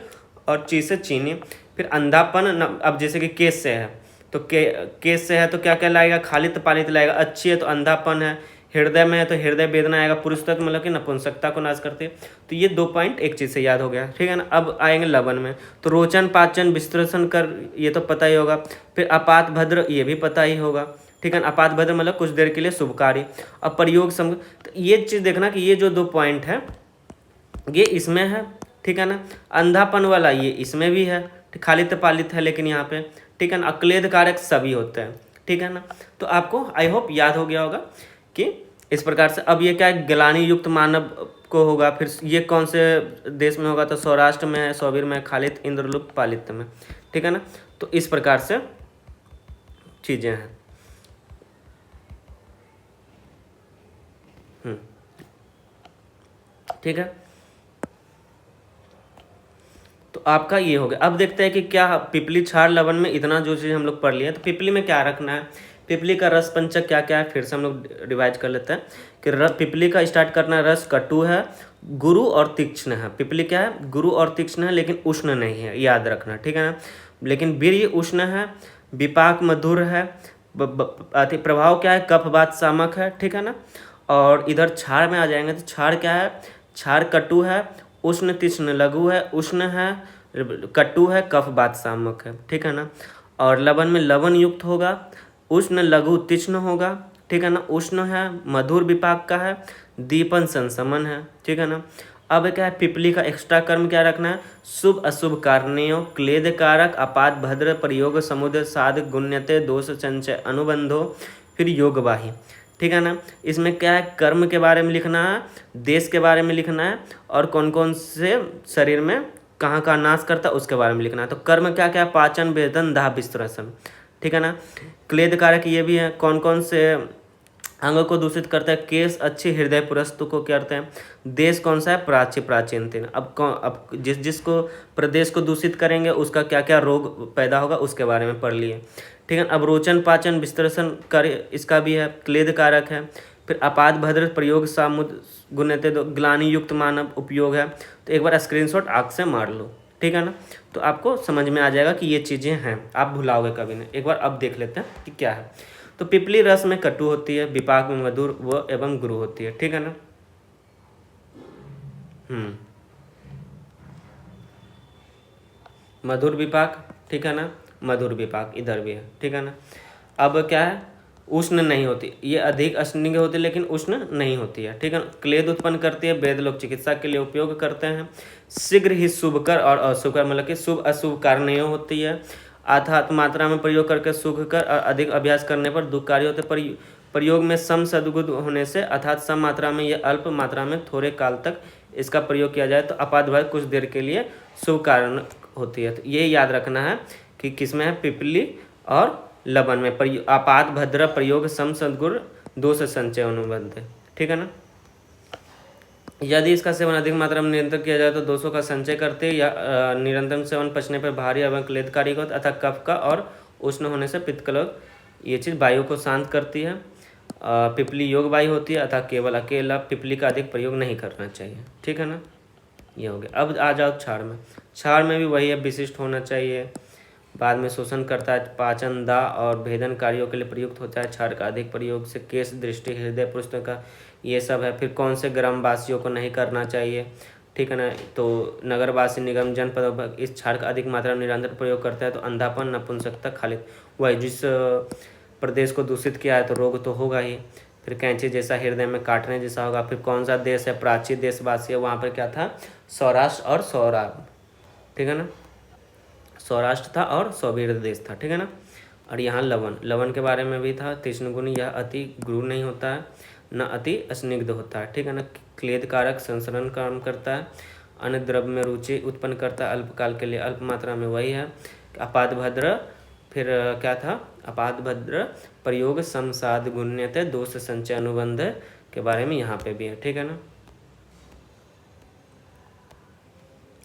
और ची से चीनी। फिर अंधापन, अब जैसे कि केस से है तो केस से है तो क्या क्या लाएगा, खालित पालित लाएगा। अच्छी है तो अंधापन है। हृदय में है तो हृदय वेदना आएगा। पुरुषता तो मतलब कि नपुंसकता को नाश करती है। तो ये 2 पॉइंट एक चीज़ से याद हो गया, ठीक है ना। अब आएंगे लवण में, तो रोचन, पाचन, विश्लेषण कर, ये तो पता ही होगा। फिर अपात भद्र, ये भी पता ही होगा, ठीक है ना। अपात भद्र मतलब कुछ देर के लिए शुभकारी। अब प्रयोग सम, तो ये चीज़ देखना कि ये जो 2 पॉइंट है ये इसमें है, ठीक है ना। अंधापन वाला ये इसमें भी है, खालित पालित है लेकिन यहाँ पे, ठीक है ना। अक्लेद कारक सभी होते हैं, ठीक है ना। तो आपको आई होप याद हो गया होगा कि इस प्रकार से। अब ये क्या है, ग्लानि युक्त मानव को होगा। फिर ये कौन से देश में होगा, तो सौराष्ट्र में है, सौवीर में, खालित, इंद्रलुप्त, पालित में, ठीक है ना। तो इस प्रकार से चीज़ें हैं। ठीक है, तो आपका ये हो गया। अब देखते हैं कि क्या पिपली, क्षार, लवण में इतना जो चीज़ हम लोग पढ़ लिए, तो पिपली में क्या रखना है। पिपली का रस पंचक क्या क्या है, फिर से हम लोग रिवाइज कर लेते हैं कि पिपली का स्टार्ट करना है। रस कटु है, गुरु और तीक्ष्ण है। पिपली क्या है, गुरु और तीक्ष्ण है लेकिन उष्ण नहीं है, याद रखना, ठीक है ना। लेकिन वीर्य उष्ण है, विपाक मधुर है, अति प्रभाव क्या है, कफ वात शामक है, ठीक है ना। और इधर क्षार में आ जाएंगे तो क्षार क्या है, क्षार कटु है, उष्ण तीक्ष्ण लघु है, उष्ण है, कटु है, कफ वात शामक है, ठीक है ना। और लवण में लवण युक्त होगा, उष्ण लघु तीक्ष्ण होगा, ठीक है ना। उष्ण है, मधुर विपाक का है, दीपन संसमन है, ठीक है ना। अब क्या है, पिपली का एक्स्ट्रा कर्म क्या रखना है, शुभ अशुभ कारणेयों, क्लेद कारक, अपात भद्र, प्रयोग समुद्र, साध गुण्यते, दोष संचय अनुबंधो, फिर योगवाही, ठीक है ना। इसमें क्या है, कर्म के बारे में लिखना है, देश के बारे में लिखना है, और कौन कौन से शरीर में कहाँ का नाश करता है उसके बारे में लिखना है। तो कर्म क्या क्या है, पाचन, वेदन, दाह, विस्तरण, ठीक है ना। क्लेद कारक ये भी है, कौन कौन से अंग को दूषित करता है, केस, अच्छी, हृदय पुरस्त को क्या करते हैं। देश कौन सा है, प्राची, प्राचीन तीन। अब जिसको प्रदेश को दूषित करेंगे उसका क्या क्या रोग पैदा होगा उसके बारे में पढ़ लिए, ठीक है। अब रोचन, पाचन, विस्तरण कर, इसका भी है, क्लेद कारक है। फिर अपाद भद्र, प्रयोग सामुद गुण्यते, ग्लानि युक्त मानव उपयोग है। तो एक बार स्क्रीनशॉट आँख से मार लो, ठीक है ना। तो आपको समझ में आ जाएगा कि ये चीज़ें हैं, आप भुलाओगे कभी नहीं। एक बार अब देख लेते हैं कि क्या है। तो पिपली रस में कटु होती है, विपाक में मधुर व एवं गुरु होती है, ठीक है ना। मधुर विपाक, ठीक है ना, मधुर विपाक इधर भी है, ठीक है ना। अब क्या है, उष्ण नहीं होती, ये अधिक अश्निग होती है लेकिन उष्ण नहीं होती है, ठीक है ना। क्लेद उत्पन्न करती है, वैद्य लोग चिकित्सा के लिए उपयोग करते हैं। शीघ्र ही शुभकर और अशुभकर मतलब कि शुभ अशुभ कारणेय होती है। अर्थात मात्रा में प्रयोग करके सुखकर और अधिक अभ्यास करने पर दुखकारी होते। प्रयोग में सम सद्गुण होने से, अर्थात सम मात्रा में या अल्प मात्रा में थोड़े काल तक इसका प्रयोग किया जाए तो अपादभय कुछ देर के लिए शुभ कारण होती है। तो ये याद रखना है कि किसमें है, पिपली और लवण में आपात भद्र प्रयोग सम सद्गुण दोष संचय अनुबंध, ठीक है ना। यदि इसका सेवन अधिक मात्रा में निरंतर किया जाए तो दोषों का संचय करते या निरंतर सेवन पचने पर भारी एवं क्लेदकारी होता अतः कफ का और उष्ण होने से पित्तकलक, ये चीज़ वायु को शांत करती है। पिपली योग वायु होती है अतः केवल अकेला पिपली का अधिक प्रयोग नहीं करना चाहिए, ठीक है ना। ये हो गया। अब आ जाओ क्षार में। क्षार में भी वही है, विशिष्ट होना चाहिए, बाद में शोषण करता है, पाचन, दाह और भेदन कार्यों के लिए प्रयुक्त होता है। क्षार का अधिक प्रयोग से केश, दृष्टि, हृदय, पृष्ठ का ये सब है। फिर कौन से ग्रामवासियों को नहीं करना चाहिए, ठीक है ना। तो नगरवासी, निगम, जनपद इस क्षार का अधिक मात्रा में निरंतर प्रयोग करता है तो अंधापन, नपुंसकता, खालिद, वही जिस प्रदेश को दूषित किया है तो रोग तो होगा ही। फिर कैंची जैसा, हृदय में काटने जैसा होगा। फिर कौन सा देश है, प्राचीन देशवासी है, वहाँ पर क्या था, सौराष्ट्र और सौराब, ठीक है ना। सौराष्ट्र था और सौवीर देश था, ठीक है ना। और यहाँ लवण, लवण के बारे में भी था, तीक्ष्ण गुण, यह अति गुरु नहीं होता है, न अति स्निग्ध होता है, ठीक है ना। क्लेद कारक संसरण काम करता है, अन्य द्रव्य में रुचि उत्पन्न करता है, अल्पकाल के लिए, अल्प मात्रा में, वही है। अपाद भद्र, फिर क्या था, अपाद भद्र प्रयोग समसाद गुण्यते दोष संचय अनुबंध के बारे में यहाँ पे भी है, ठीक है ना।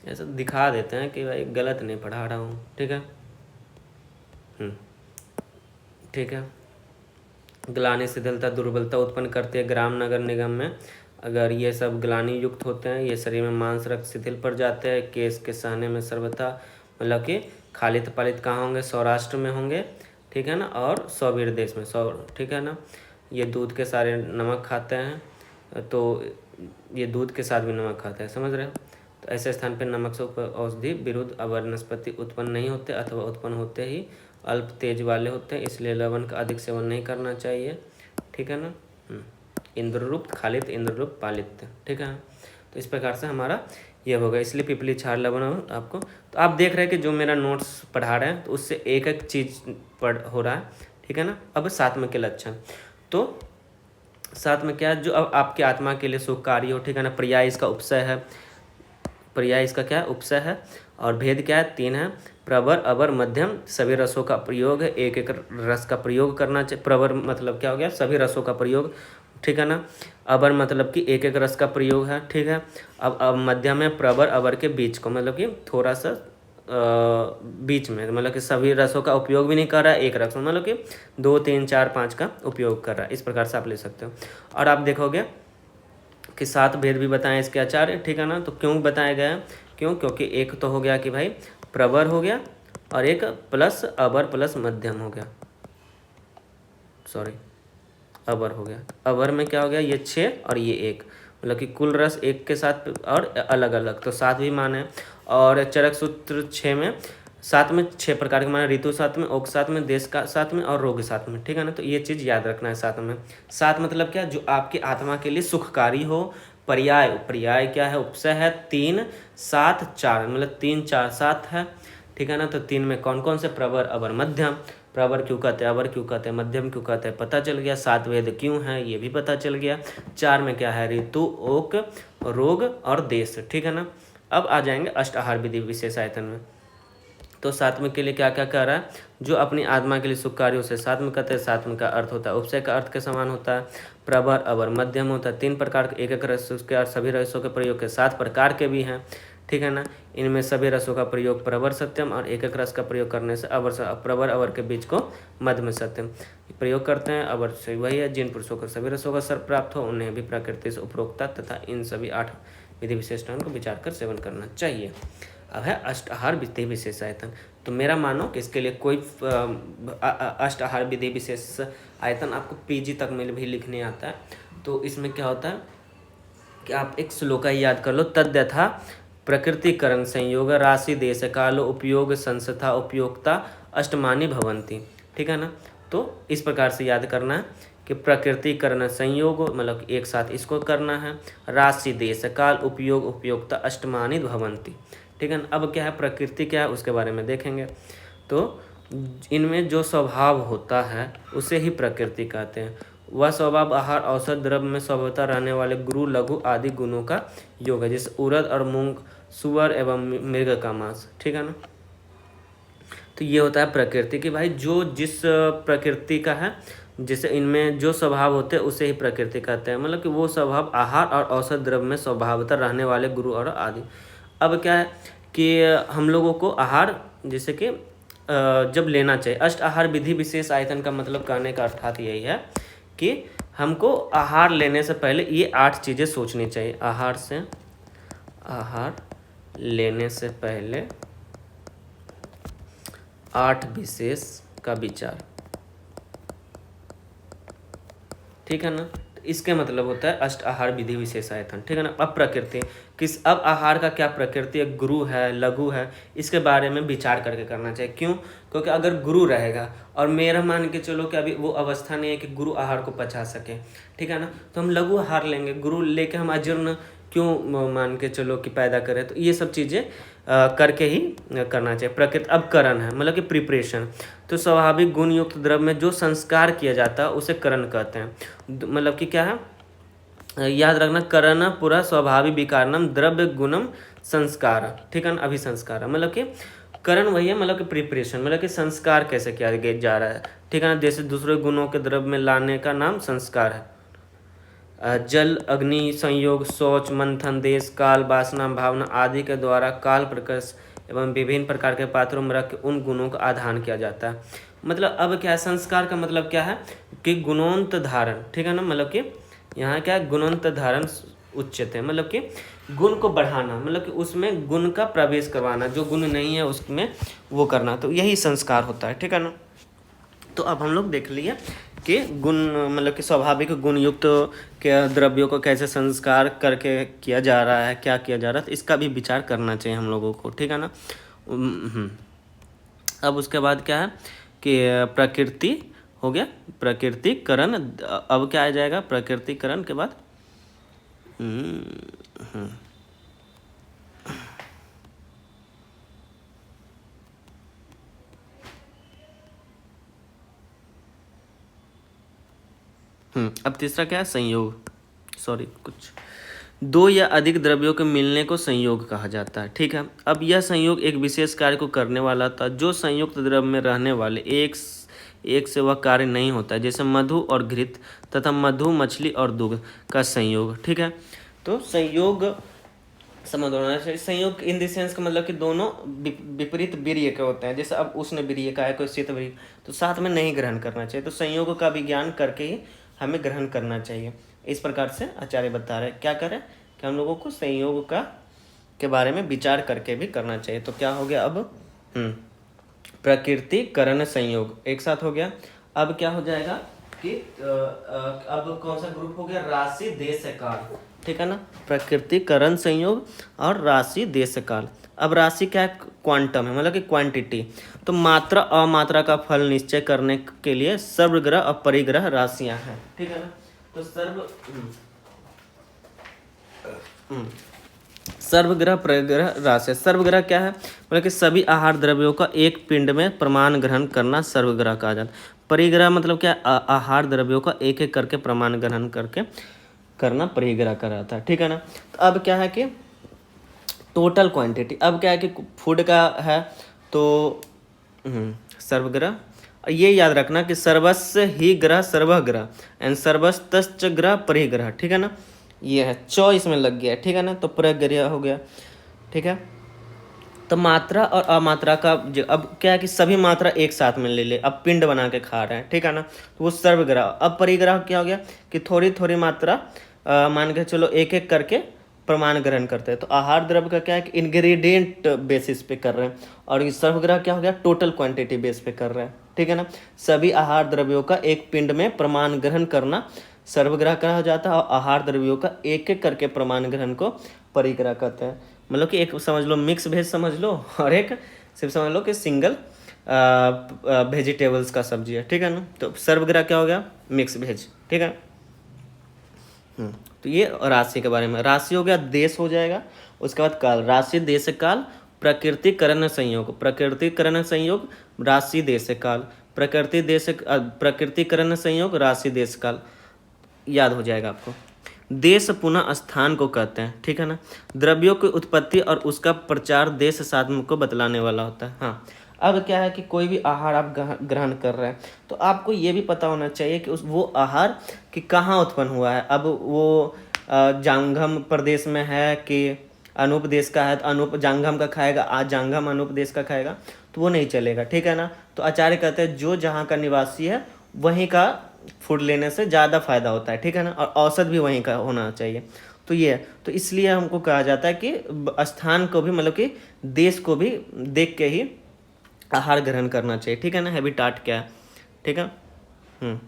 ऐसा दिखा देते हैं कि भाई गलत नहीं पढ़ा रहा हूँ, ठीक है। ठीक है। ग्लानि शिथिलता दुर्बलता उत्पन्न करती है ग्राम नगर निगम में। अगर ये सब ग्लानि युक्त होते हैं, ये शरीर में मांस रक्त शिथिल पड़ जाते हैं, केस के सहने में सर्वथा मतलब कि खालित पालित कहाँ होंगे, सौराष्ट्र में होंगे, ठीक है ना, और सौवीर देश में, ठीक है ना। ये दूध के सारे नमक खाते हैं, तो ये दूध के साथ भी नमक खाते हैं, समझ रहे हो। तो ऐसे स्थान पर नमक से औषधि विरुद्ध वनस्पति उत्पन्न नहीं होते, अथवा उत्पन्न होते ही अल्प तेज वाले होते हैं, इसलिए लवण का अधिक सेवन नहीं करना चाहिए, ठीक है ना। इंद्ररूप खालित इंद्ररूप पालित, ठीक है। तो इस प्रकार से हमारा ये होगा, इसलिए पिपली छार लवण आपको। तो आप देख रहे हैं कि जो मेरा नोट्स पढ़ा रहे हैं तो उससे एक एक चीज़ पढ़ हो रहा है, ठीक है ना। अब सात्विक के लक्षण, तो साथ में क्या, जो अब आपकी आत्मा के लिए सुखकारी हो, ठीक है ना। पर्याय इसका उपसय है, पर्याय इसका क्या है, उपसय है। और भेद क्या है, 3 है। प्रवर अवर मध्यम सभी रसों का प्रयोग है, एक एक रस का प्रयोग करना चाहिए। प्रवर मतलब क्या हो गया, सभी रसों का प्रयोग, ठीक है ना। अवर मतलब कि एक एक रस का प्रयोग है, ठीक है। अब मध्यम में प्रवर अवर के बीच को, मतलब कि थोड़ा सा बीच में, मतलब कि सभी रसों का उपयोग भी नहीं कर रहा है, एक रस में मतलब कि 2 3 4 5 का उपयोग कर रहा है। इस प्रकार से आप ले सकते हो। और आप देखोगे कि 7 भेद भी बताएं इसके आचार्य, ठीक है ना। तो क्यों बताया गया, क्यों, क्योंकि एक तो हो गया कि भाई प्रवर हो गया, और एक प्लस अवर प्लस मध्यम हो गया, सॉरी अवर हो गया। अवर में क्या हो गया, ये 6 और ये 1, मतलब कि कुल रस एक के साथ और अलग अलग, तो 7 भी मान है। और चरक सूत्र 6 में 7 में 6 प्रकार के मान, ऋतु 7 में, ओक 7 में, देश का 7 में, और रोग 7 में, ठीक है ना। तो ये चीज़ याद रखना है 7 में। 7 मतलब क्या, जो आपकी आत्मा के लिए सुखकारी हो। पर्याय, पर्याय क्या है, उपसय है। 3 7 4 मतलब 3 4 7 है, ठीक है ना। तो 3 में कौन कौन से, प्रवर अवर मध्यम। प्रवर क्यों कहते हैं, अवर क्यों कहते हैं, मध्यम क्यों कहते हैं, पता चल गया। 7 वेद क्यों है, ये भी पता चल गया। 4 में क्या है, ऋतु, ओक, रोग और देश, ठीक है ना। अब आ जाएंगे अष्टाहार विधि विशेष आयतन में। तो सात्विक के लिए क्या क्या कह रहा है, जो अपनी आत्मा के लिए सुखकारी उसे सात्विक कहते हैं। सात्विक का अर्थ होता है उपसय का अर्थ के समान होता है। प्रवर अवर मध्यम होता है। 3 प्रकार के, एक एक रस के और सभी रसों के प्रयोग के 7 प्रकार के भी हैं, ठीक है ना। इनमें सभी रसों का प्रयोग प्रवर सत्यम, और एक एक रस का प्रयोग करने से अवर प्रवर अवर के बीच को मध्य में सत्यम प्रयोग करते हैं। अवर से वही है, जिन पुरुषों को सभी रसों का सर प्राप्त हो उन्हें भी प्रकृति से उपरोक्ता तथा इन सभी 8 विधि विशेषताओं को विचार कर सेवन करना चाहिए। अब है अष्टाहार विधि विशेष आयतन। तो मेरा मानो कि इसके लिए कोई अष्टाहार विधि विशेष आयतन आपको पीजी तक में भी लिखने आता है। तो इसमें क्या होता है कि आप एक श्लोका याद कर लो, तद्यथा प्रकृतिकरण संयोग राशि देश काल उपयोग संस्था उपयोक्ता अष्टमानी भवंती, ठीक है ना। तो इस प्रकार से याद करना है कि प्रकृतिकरण संयोग मतलब एक साथ इसको करना है। राशि देश काल उपयोग उपयोक्ता अष्टमानी भवंती, ठीक है ना। अब क्या है, प्रकृति क्या है उसके बारे में देखेंगे। तो इनमें जो स्वभाव होता है उसे ही प्रकृति कहते हैं। वह स्वभाव आहार औसत द्रव्य में स्वभावतः रहने वाले गुरु लघु आदि गुणों का योग है, जैसे उड़द और मूंग, सुअर एवं मृग का मांस, ठीक है ना। तो ये होता है प्रकृति कि भाई जो जिस प्रकृति का है, जैसे इनमें जो स्वभाव होते हैं उसे ही प्रकृति कहते हैं, मतलब कि वो स्वभाव आहार और औसत द्रव्य में स्वभावतः रहने वाले गुरु और आदि। अब क्या है कि हम लोगों को आहार जैसे कि जब लेना चाहिए। अष्ट आहार विधि विशेष आयतन का मतलब कहने का अर्थात यही है कि हमको आहार लेने से पहले ये 8 चीज़ें सोचनी चाहिए। आहार लेने से पहले 8 विशेष का विचार, ठीक है ना। तो इसके मतलब होता है अष्ट आहार विधि विशेष आयतन, ठीक है ना। अब प्रकृति किस, अब आहार का क्या प्रकृति है, गुरु है लघु है, इसके बारे में विचार करके करना चाहिए। क्यों, क्योंकि अगर गुरु रहेगा और मेरा मान के चलो कि अभी वो अवस्था नहीं है कि गुरु आहार को पचा सके, ठीक है ना, तो हम लघु आहार लेंगे। गुरु लेके हम अजीर्ण क्यों मान के चलो कि पैदा करें। तो ये सब चीज़ें करके ही करना चाहिए। प्रकृति अब करण है, मतलब कि प्रिपरेशन। तो स्वाभाविक गुण युक्त द्रव्य में जो संस्कार किया जाता है उसे करण कहते हैं। मतलब कि क्या है, याद रखना, करण पूरा स्वाभाविक विकारणम द्रव्य गुणम संस्कार, ठीक है ना, अभिसंस्कार, मतलब कि करण वही है, मतलब कि प्रिपरेशन, मतलब कि संस्कार कैसे किया जा रहा है, ठीक है ना। जैसे दूसरे गुणों के द्रव्य में लाने का नाम संस्कार है। जल अग्नि संयोग, शौच, मंथन, देश, काल, वासना, भावना आदि के द्वारा काल प्रकाश एवं विभिन्न प्रकार के पात्रों में रख के उन गुणों का आधान किया जाता है। मतलब अब क्या है, संस्कार का मतलब क्या है कि गुणोंत धारण, ठीक है ना, मतलब कि यहाँ क्या है, गुणोंत धारण उच्चते, मतलब कि गुण को बढ़ाना, मतलब कि उसमें गुण का प्रवेश करवाना, जो गुण नहीं है उसमें वो करना, तो यही संस्कार होता है, ठीक है ना। तो अब हम लोग देख लिए कि गुण मतलब कि स्वाभाविक गुण युक्त के द्रव्यों को कैसे संस्कार करके किया जा रहा है, क्या किया जा रहा है, तो इसका भी विचार करना चाहिए हम लोगों को, ठीक है ना। अब उसके बाद क्या है कि प्रकृति हो गया, प्रकृतिकरण। अब क्या आ जाएगा प्रकृतिकरण के बाद, अब तीसरा क्या है, संयोग। सॉरी, कुछ दो या अधिक द्रव्यों के मिलने को संयोग कहा जाता है, ठीक है। अब यह संयोग एक विशेष कार्य को करने वाला था। जो संयुक्त द्रव्य में रहने वाले एक से वह कार्य नहीं होता है, जैसे मधु और घृत तथा मधु, मछली और दूध का संयोग, ठीक है। तो संयोग समझ होना चाहिए। संयोग इन द सेंस का मतलब कि दोनों विपरीत वीर्य के होते हैं, जैसे अब उष्ण वीर्य का है, कोई शीत वीर्य, तो साथ में नहीं ग्रहण करना चाहिए। तो संयोग का विज्ञान करके ही हमें ग्रहण करना चाहिए। इस प्रकार से आचार्य बता रहे हैं, क्या करें कि हम लोगों को संयोग का के बारे में विचार करके भी करना चाहिए। तो क्या हो गया अब, प्रकृतिकरण संयोग एक साथ हो गया। अब क्या हो जाएगा कि अब कौन सा ग्रुप हो गया, राशि, देश, काल, ठीक है ना। प्रकृतिकरण संयोग और राशि, देश, काल। अब राशि क्या है, क्वांटम है, मतलब कि क्वांटिटी। तो मात्रा अमात्रा का फल निश्चय करने के लिए सर्वग्रह और परिग्रह राशियां हैं, ठीक है ना। तो सर्वग्रह परिग्रह राशि। सर्वग्रह क्या है, मतलब कि सभी आहार द्रव्यों का एक पिंड में प्रमाण ग्रहण करना सर्वग्रह कहा जाता है। परिग्रह मतलब क्या, आहार द्रव्यों का एक एक करके प्रमाण ग्रहण करके करना परिग्रह कराता है, ठीक है ना। तो अब क्या है कि टोटल क्वांटिटी, अब क्या है कि फूड का है तो सर्वग्रह। ये याद रखना कि सर्वस्व ही ग्रह सर्वग्रह एंड सर्वस्तश्च ग्रह परिग्रह, ठीक है ना। ये है चॉइस में लग गया, ठीक है ना। तो परिग्रह हो गया, ठीक है। तो मात्रा और अमात्रा का अब क्या है कि सभी मात्रा एक साथ में ले ले, अब पिंड बना के खा रहे हैं, ठीक है ना। तो वो सर्वग्रह। अब परिग्रह क्या हो गया कि थोड़ी थोड़ी मात्रा मान के चलो एक एक करके प्रमाण ग्रहण करते हैं। तो आहार द्रव्य का क्या है कि इंग्रेडिएंट बेसिस पे कर रहे हैं, और ये सर्वग्रह क्या हो गया, टोटल क्वांटिटी बेस पे कर रहे हैं, ठीक है ना। सभी आहार द्रव्यों का एक पिंड में प्रमाण ग्रहण करना सर्वग्रह कहा जाता है, और आहार द्रव्यों का एक एक करके प्रमाण ग्रहण को परिग्रह कहते हैं। मतलब कि एक समझ लो मिक्स वेज समझ लो, और एक सिर्फ समझ लो कि सिंगल वेजिटेबल्स का सब्जी है, ठीक है ना। तो सर्वग्रह क्या हो गया, मिक्स वेज, ठीक है। तो ये राशि के बारे में। राशि हो गया, देश हो जाएगा, उसके बाद काल। राशि, देश, काल। प्रकृतिकरण संयोग, प्रकृतिकरण संयोग, राशि, देश, काल। प्रकृतिकरण संयोग, राशि, देश, काल, याद हो जाएगा आपको। देश पुनः स्थान को कहते हैं, ठीक है ना। द्रव्यों की उत्पत्ति और उसका प्रचार देश साधन को बतलाने वाला होता है। हाँ, अब क्या है कि कोई भी आहार आप ग्रहण कर रहे हैं तो आपको ये भी पता होना चाहिए कि वो आहार कि कहाँ उत्पन्न हुआ है। अब वो जांघम प्रदेश में है कि अनूप देश का है, तो अनूप जांघम का खाएगा, आज जांघम अनूप देश का खाएगा, तो वो नहीं चलेगा, ठीक है ना। तो आचार्य कहते हैं जो जहाँ का निवासी है वहीं का फूड लेने से ज़्यादा फायदा होता है, ठीक है ना। और औसत भी वहीं का होना चाहिए। तो ये तो इसलिए हमको कहा जाता है कि स्थान को भी मतलब कि देश को भी देख के ही आहार ग्रहण करना चाहिए, ठीक है ना। हैबिटाट क्या है, ठीक है।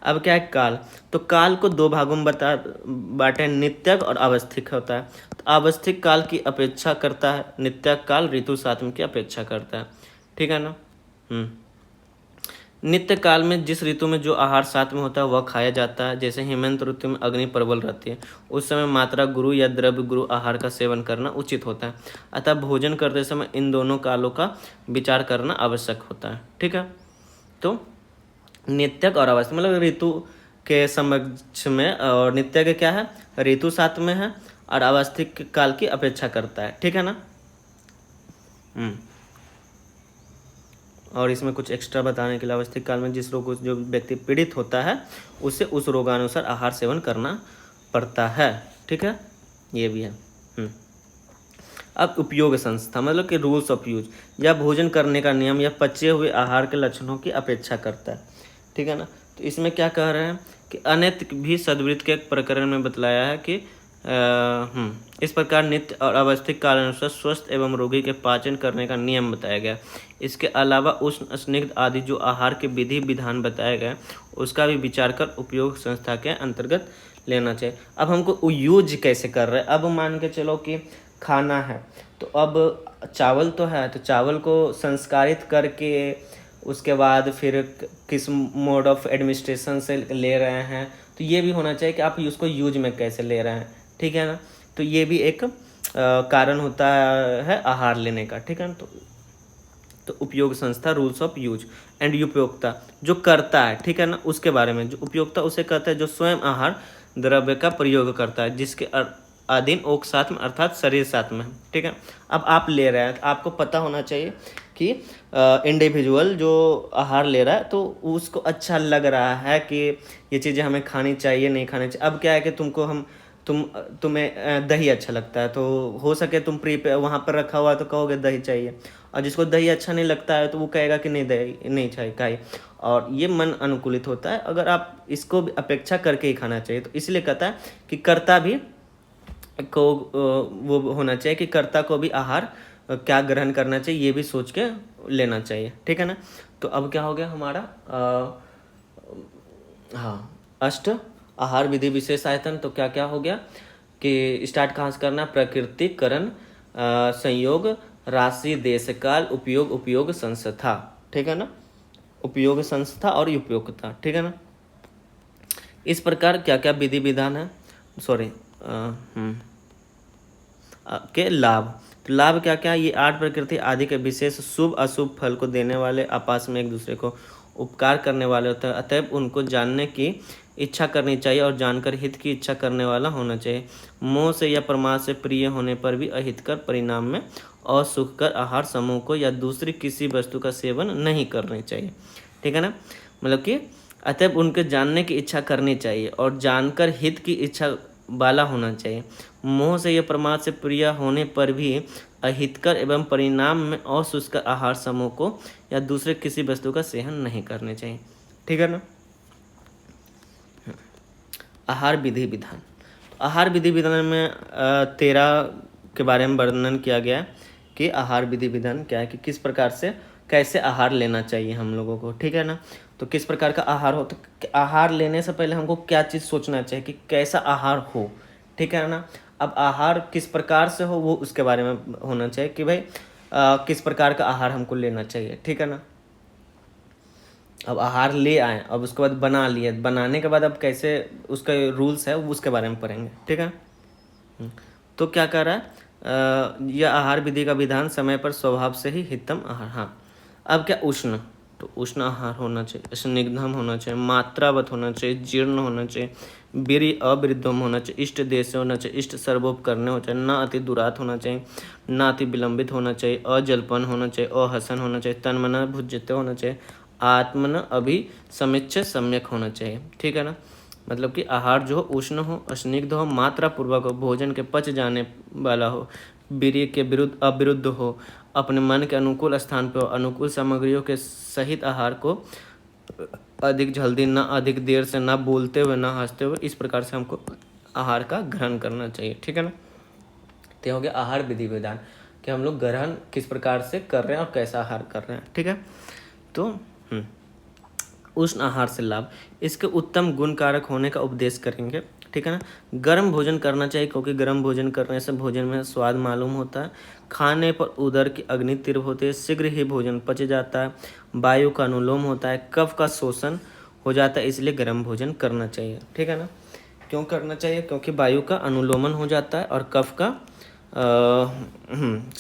अब क्या है, काल। तो काल को दो भागों में बांटे, नित्यक और अवस्थिक होता है। तो अवस्थिक काल की अपेक्षा करता है, नित्यक काल ऋतु सातम की अपेक्षा करता है, ठीक है ना। नित्य काल में जिस ऋतु में जो आहार साथ में होता है वह खाया जाता है। जैसे हेमंत ऋतु में अग्नि प्रबल रहती है, उस समय मात्रा गुरु या द्रव्य गुरु आहार का सेवन करना उचित होता है। अतः भोजन करते समय इन दोनों कालों का विचार करना आवश्यक होता है, ठीक है। तो नित्यक और अवस्थिक मतलब ऋतु के समक्ष में, और नित्यक क्या है, ऋतु साथ में है, और अवस्थिक काल की अपेक्षा करता है, ठीक है ना। और इसमें कुछ एक्स्ट्रा बताने के लिए अवस्थित काल में जिस रोग जो व्यक्ति पीड़ित होता है उसे उस रोगानुसार आहार सेवन करना पड़ता है। ठीक है, ये भी है। अब उपयोग संस्था मतलब कि रूल्स ऑफ यूज, या भोजन करने का नियम या पचे हुए आहार के लक्षणों की अपेक्षा करता है। ठीक है ना। तो इसमें क्या कह रहे हैं कि अनैतिक भी सद्वृत्त के एक प्रकरण में बतलाया है कि इस प्रकार नित्य और अवस्थित कालानुसार स्वस्थ एवं रोगी के पाचन करने का नियम बताया गया। इसके अलावा उष्ण स्निग्ध आदि जो आहार के विधि विधान बताए गए उसका भी विचार कर उपयोग संस्था के अंतर्गत लेना चाहिए। अब हमको यूज कैसे कर रहे हैं, अब मान के चलो कि खाना है तो अब चावल तो है, तो चावल को संस्कारित करके उसके बाद फिर किस मोड ऑफ एडमिनिस्ट्रेशन से ले रहे हैं, तो ये भी होना चाहिए कि आप उसको यूज में कैसे ले रहे हैं। ठीक है ना। तो ये भी एक कारण होता है आहार लेने का। ठीक है ना। तो उपयोग संस्था, रूल्स ऑफ यूज एंड उपयोक्ता जो करता है, ठीक है ना, उसके बारे में। जो उपयोक्ता उसे कहता है जो स्वयं आहार द्रव्य का प्रयोग करता है जिसके अधीन ओक साथ में अर्थात शरीर साथ में। ठीक है। अब आप ले रहे हैं तो आपको पता होना चाहिए कि इंडिविजुअल जो आहार ले रहा है तो उसको अच्छा लग रहा है कि ये चीज़ें हमें खानी चाहिए नहीं खानी चाहिए। अब क्या है कि तुम्हें दही अच्छा लगता है तो हो सके तुम वहाँ पर रखा हुआ तो कहोगे दही चाहिए, और जिसको दही अच्छा नहीं लगता है तो वो कहेगा कि नहीं दही नहीं चाहिए। और ये मन अनुकूलित होता है। अगर आप इसको भी अपेक्षा करके ही खाना चाहिए, तो इसलिए कहता है कि कर्ता भी को वो होना चाहिए कि कर्ता को भी आहार क्या ग्रहण करना चाहिए ये भी सोच के लेना चाहिए। ठीक है ना। तो अब क्या हो गया हमारा अष्ट आहार विधि विशेष आयतन। तो क्या क्या हो गया कि स्टार्ट कहाँ से करना, प्रकृतिकरण, संयोग, राशि, देश काल, उपयोग संस्था। ठीक है ना। उपयोग संस्था और उपयोगिता। ठीक है ना। इस प्रकार क्या क्या विधि विधान है, के लाभ। तो लाभ क्या क्या, ये 8 प्रकृति आदि के विशेष शुभ अशुभ फल को देने वाले, आपस में एक दूसरे को उपकार करने वाले होते हैं। अतएव उनको जानने की इच्छा करनी चाहिए और जानकर हित की इच्छा करने वाला होना चाहिए। मोह से या प्रमाद से प्रिय होने पर भी अहितकर परिणाम में असुखकर आहार समूह को या दूसरी किसी वस्तु का सेवन नहीं करनी चाहिए। ठीक है ना। मतलब कि अतएव उनके जानने की इच्छा करनी चाहिए और जानकर हित की इच्छा वाला होना चाहिए। मोह से या प्रमाद से प्रिय होने पर भी अहितकर एवं परिणाम में असुखकर आहार समूह को या दूसरे किसी वस्तु का सेवन नहीं करने चाहिए। ठीक है ना। आहार विधि विधान। तो आहार विधि विधान में 13 के बारे में वर्णन किया गया है कि आहार विधि विधान क्या है, कि किस प्रकार से कैसे आहार लेना चाहिए हम लोगों को। ठीक है ना। तो किस प्रकार का आहार हो, तो आहार लेने से पहले हमको क्या चीज़ सोचना चाहिए कि कैसा आहार हो। ठीक है ना। अब आहार किस प्रकार से हो वो उसके बारे में होना चाहिए कि भाई किस प्रकार का आहार हमको लेना चाहिए। ठीक है ना। अब आहार ले आए, अब उसके बाद बना लिए, बनाने के बाद अब कैसे उसका रूल्स है उसके बारे में पढ़ेंगे। ठीक है। तो क्या कह रहा है, यह आहार विधि का विधान समय पर स्वभाव से ही हितम आहार। हाँ। अब क्या उष्ण, तो उष्ण आहार होना चाहिए, स्निग्धम होना चाहिए, मात्रावत होना चाहिए, जीर्ण होना चाहिए, वीर अवृद्धम होना चाहिए, इष्ट देश होना चाहिए, इष्ट सर्वोपकरण होना चाहिए, ना अति दुरात होना चाहिए, ना अति विलंबित होना चाहिए, अजल्पन होना चाहिए, अहसन होना चाहिए, तन्मना भुज्यते होना चाहिए, आत्मन अभी समीक्ष सम्यक होना चाहिए। ठीक है ना। मतलब कि आहार जो हो उष्ण हो, स्निग्ध हो, मात्रा पूर्वक हो, भोजन के पच जाने वाला हो, वीर्य के विरुद्ध अविरुद्ध हो, अपने मन के अनुकूल स्थान पर हो, अनुकूल सामग्रियों के सहित आहार को अधिक जल्दी ना अधिक देर से ना बोलते हुए ना हंसते हुए, इस प्रकार से हमको आहार का ग्रहण करना चाहिए। ठीक है ना। तो हो गया आहार विधि विधान कि हम लोग ग्रहण किस प्रकार से कर रहे हैं और कैसा आहार कर रहे हैं। ठीक है। तो उष्ण आहार से लाभ, इसके उत्तम गुण कारक होने का उपदेश करेंगे। ठीक है ना। गर्म भोजन करना चाहिए क्योंकि गर्म भोजन करने से भोजन में स्वाद मालूम होता है, खाने पर उदर की अग्नि तीव्र होती है, शीघ्र ही भोजन पच जाता है, वायु का अनुलोम होता है, कफ का शोषण हो जाता है, इसलिए गर्म भोजन करना चाहिए। ठीक है ना। क्यों करना चाहिए, क्योंकि वायु का अनुलोमन हो जाता है और कफ का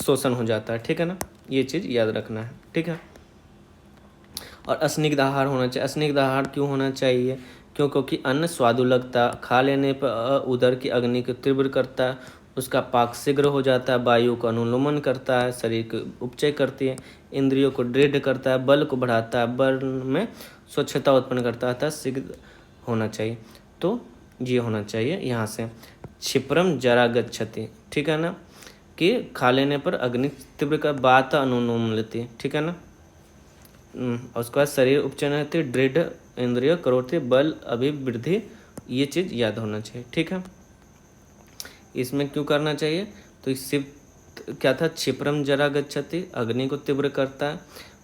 शोषण हो जाता है। ठीक है ना। ये चीज़ याद रखना है। ठीक है। और स्निग्ध आहार होना चाहिए। स्निग्ध आहार क्यों होना चाहिए, क्योंकि अन्न स्वादु लगता, खा लेने पर उदर की अग्नि को तीव्र करता, उसका पाक शीघ्र हो जाता है, वायु का अनुलोमन करता है, शरीर को उपचय करती है, इंद्रियों को दृढ़ करता है, बल को बढ़ाता है, बल में स्वच्छता उत्पन्न करता है, शीघ्र होना चाहिए। तो ये होना चाहिए यहाँ से क्षिप्रम जरा गच्छति, ठीक है ना, कि खा लेने पर अग्नि तीव्र का बात अनुलोम लेती है, ठीक है ना। उसके बाद शरीर उपचय रहती है, दृढ़ इंद्रिय करोति बल अभिवृद्धि, ये चीज़ याद होना चाहिए, ठीक है। इसमें क्यों करना चाहिए, तो इससे क्या था, क्षिप्रम जरा गच्छति, अग्नि को तीव्र करता है,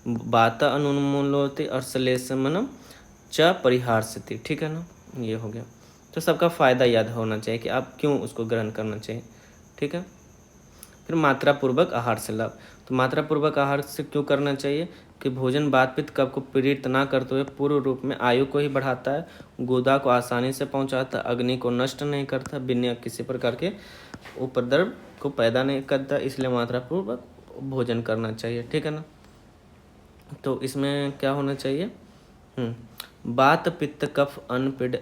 बाता अनुमूलोति और श्लेषमनम च परिहार्यति, ठीक है ना, ये हो गया। तो सबका फायदा याद होना चाहिए कि आप क्यों उसको ग्रहण करना चाहिए, ठीक है। फिर मात्रापूर्वक आहार से लाभ, तो मात्रापूर्वक आहार से क्यों करना चाहिए कि भोजन वात पित्त कफ को पीड़ित ना करते हुए पूर्ण रूप में आयु को ही बढ़ाता है, गुदा को आसानी से पहुंचाता है, अग्नि को नष्ट नहीं करता, बिना किसी प्रकार के उपद्रव को पैदा नहीं करता, इसलिए मात्रापूर्वक भोजन करना चाहिए, ठीक है ना। तो इसमें क्या होना चाहिए, वात पित्त कफ अन्न पीड़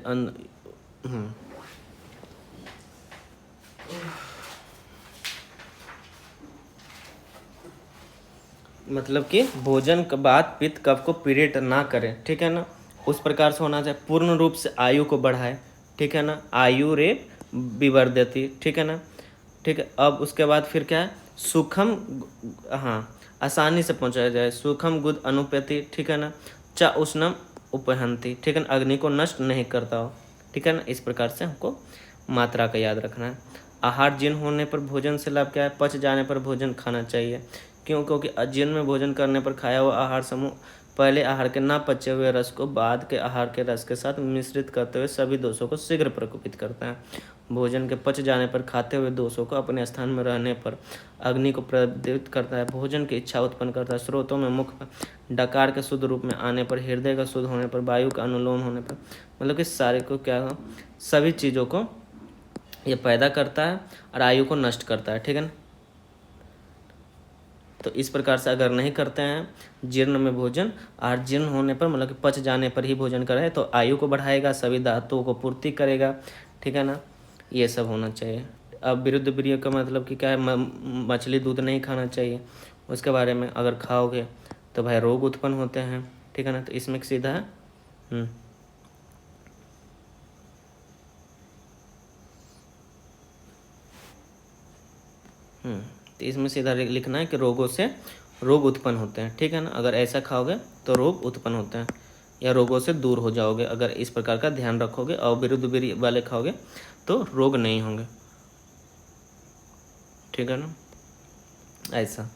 मतलब कि भोजन के बाद पित्त कफ को पीड़ित ना करे, ठीक है ना, उस प्रकार से होना चाहिए। पूर्ण रूप से आयु को बढ़ाए, ठीक है ना, आयु रे विवर्धति, ठीक है ना, ठीक है। अब उसके बाद फिर क्या है, सुखम, हाँ, आसानी से पहुंचाया जाए, सुखम गुद अनुपति, ठीक है ना, च उष्णम उपहंती, ठीक है ना, अग्नि को नष्ट नहीं करता हो, ठीक है ना। इस प्रकार से हमको मात्रा का याद रखना है। आहार जीर्ण होने पर भोजन से लाभ क्या है, पच जाने पर भोजन खाना चाहिए, क्यों, क्योंकि अजीर्ण में भोजन करने पर खाया हुआ आहार समूह पहले आहार के ना पचे हुए रस को बाद के आहार के रस के साथ मिश्रित करते हुए सभी दोषों को शीघ्र प्रकोपित करता है। भोजन के पच जाने पर खाते हुए दोषों को अपने स्थान में रहने पर अग्नि को प्रद्युत करता है, भोजन की इच्छा उत्पन्न करता है, स्रोतों में मुख डकार के शुद्ध रूप में आने पर, हृदय का शुद्ध होने पर, वायु का अनुलोम होने पर, मतलब कि सारे को क्या हो, सभी चीज़ों को ये पैदा करता है और आयु को नष्ट करता है, ठीक है ना। तो इस प्रकार से अगर नहीं करते हैं जीर्ण में भोजन, और जीर्ण होने पर मतलब कि पच जाने पर ही भोजन करें तो आयु को बढ़ाएगा, सभी धातुओं को पूर्ति करेगा, ठीक है ना, ये सब होना चाहिए। अब विरुद्ध प्रिय का मतलब कि क्या है, मछली दूध नहीं खाना चाहिए, उसके बारे में अगर खाओगे तो भाई रोग उत्पन्न होते हैं, ठीक है ना। तो इसमें सीधा है तो इसमें सीधा लिखना है कि रोगों से रोग उत्पन्न होते हैं, ठीक है ना। अगर ऐसा खाओगे तो रोग उत्पन्न होते हैं, या रोगों से दूर हो जाओगे अगर इस प्रकार का ध्यान रखोगे, और विरुद्ध वीर्य वाले खाओगे तो रोग नहीं होंगे, ठीक है ना। ऐसा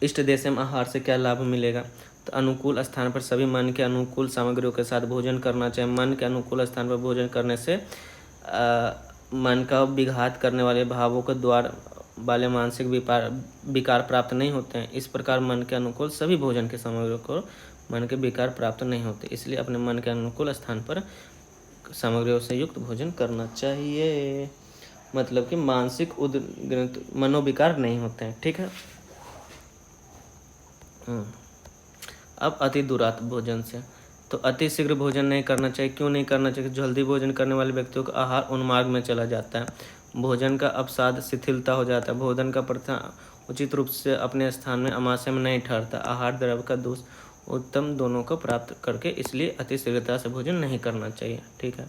इष्ट देशम आहार से क्या लाभ मिलेगा, तो अनुकूल स्थान पर सभी मन के अनुकूल सामग्रियों के साथ भोजन करना चाहिए। मन के अनुकूल स्थान पर भोजन करने से मन का विघात करने वाले भावों के द्वार वाले मानसिक विकार प्राप्त नहीं होते हैं। इस प्रकार मन के अनुकूल सभी भोजन के सामग्रियों को मन के विकार प्राप्त नहीं होते, इसलिए अपने मन के अनुकूल स्थान पर सामग्रियों से युक्त भोजन करना चाहिए, मतलब कि मानसिक उद्ग्रंथ मनोविकार नहीं होते हैं, ठीक है। अब अति दुरात भोजन से, तो अति शीघ्र भोजन नहीं करना चाहिए। क्यों नहीं करना चाहिए, जल्दी भोजन करने वाले व्यक्तियों का आहार उन्मार्ग में चला जाता है, भोजन का अवसाद शिथिलता हो जाता है, भोजन का प्रथा उचित रूप से अपने स्थान में अमाशय में नहीं ठहरता, आहार द्रव्य का दोष उत्तम दोनों को प्राप्त करके, इसलिए अति शीघ्रता से भोजन नहीं करना चाहिए, ठीक है।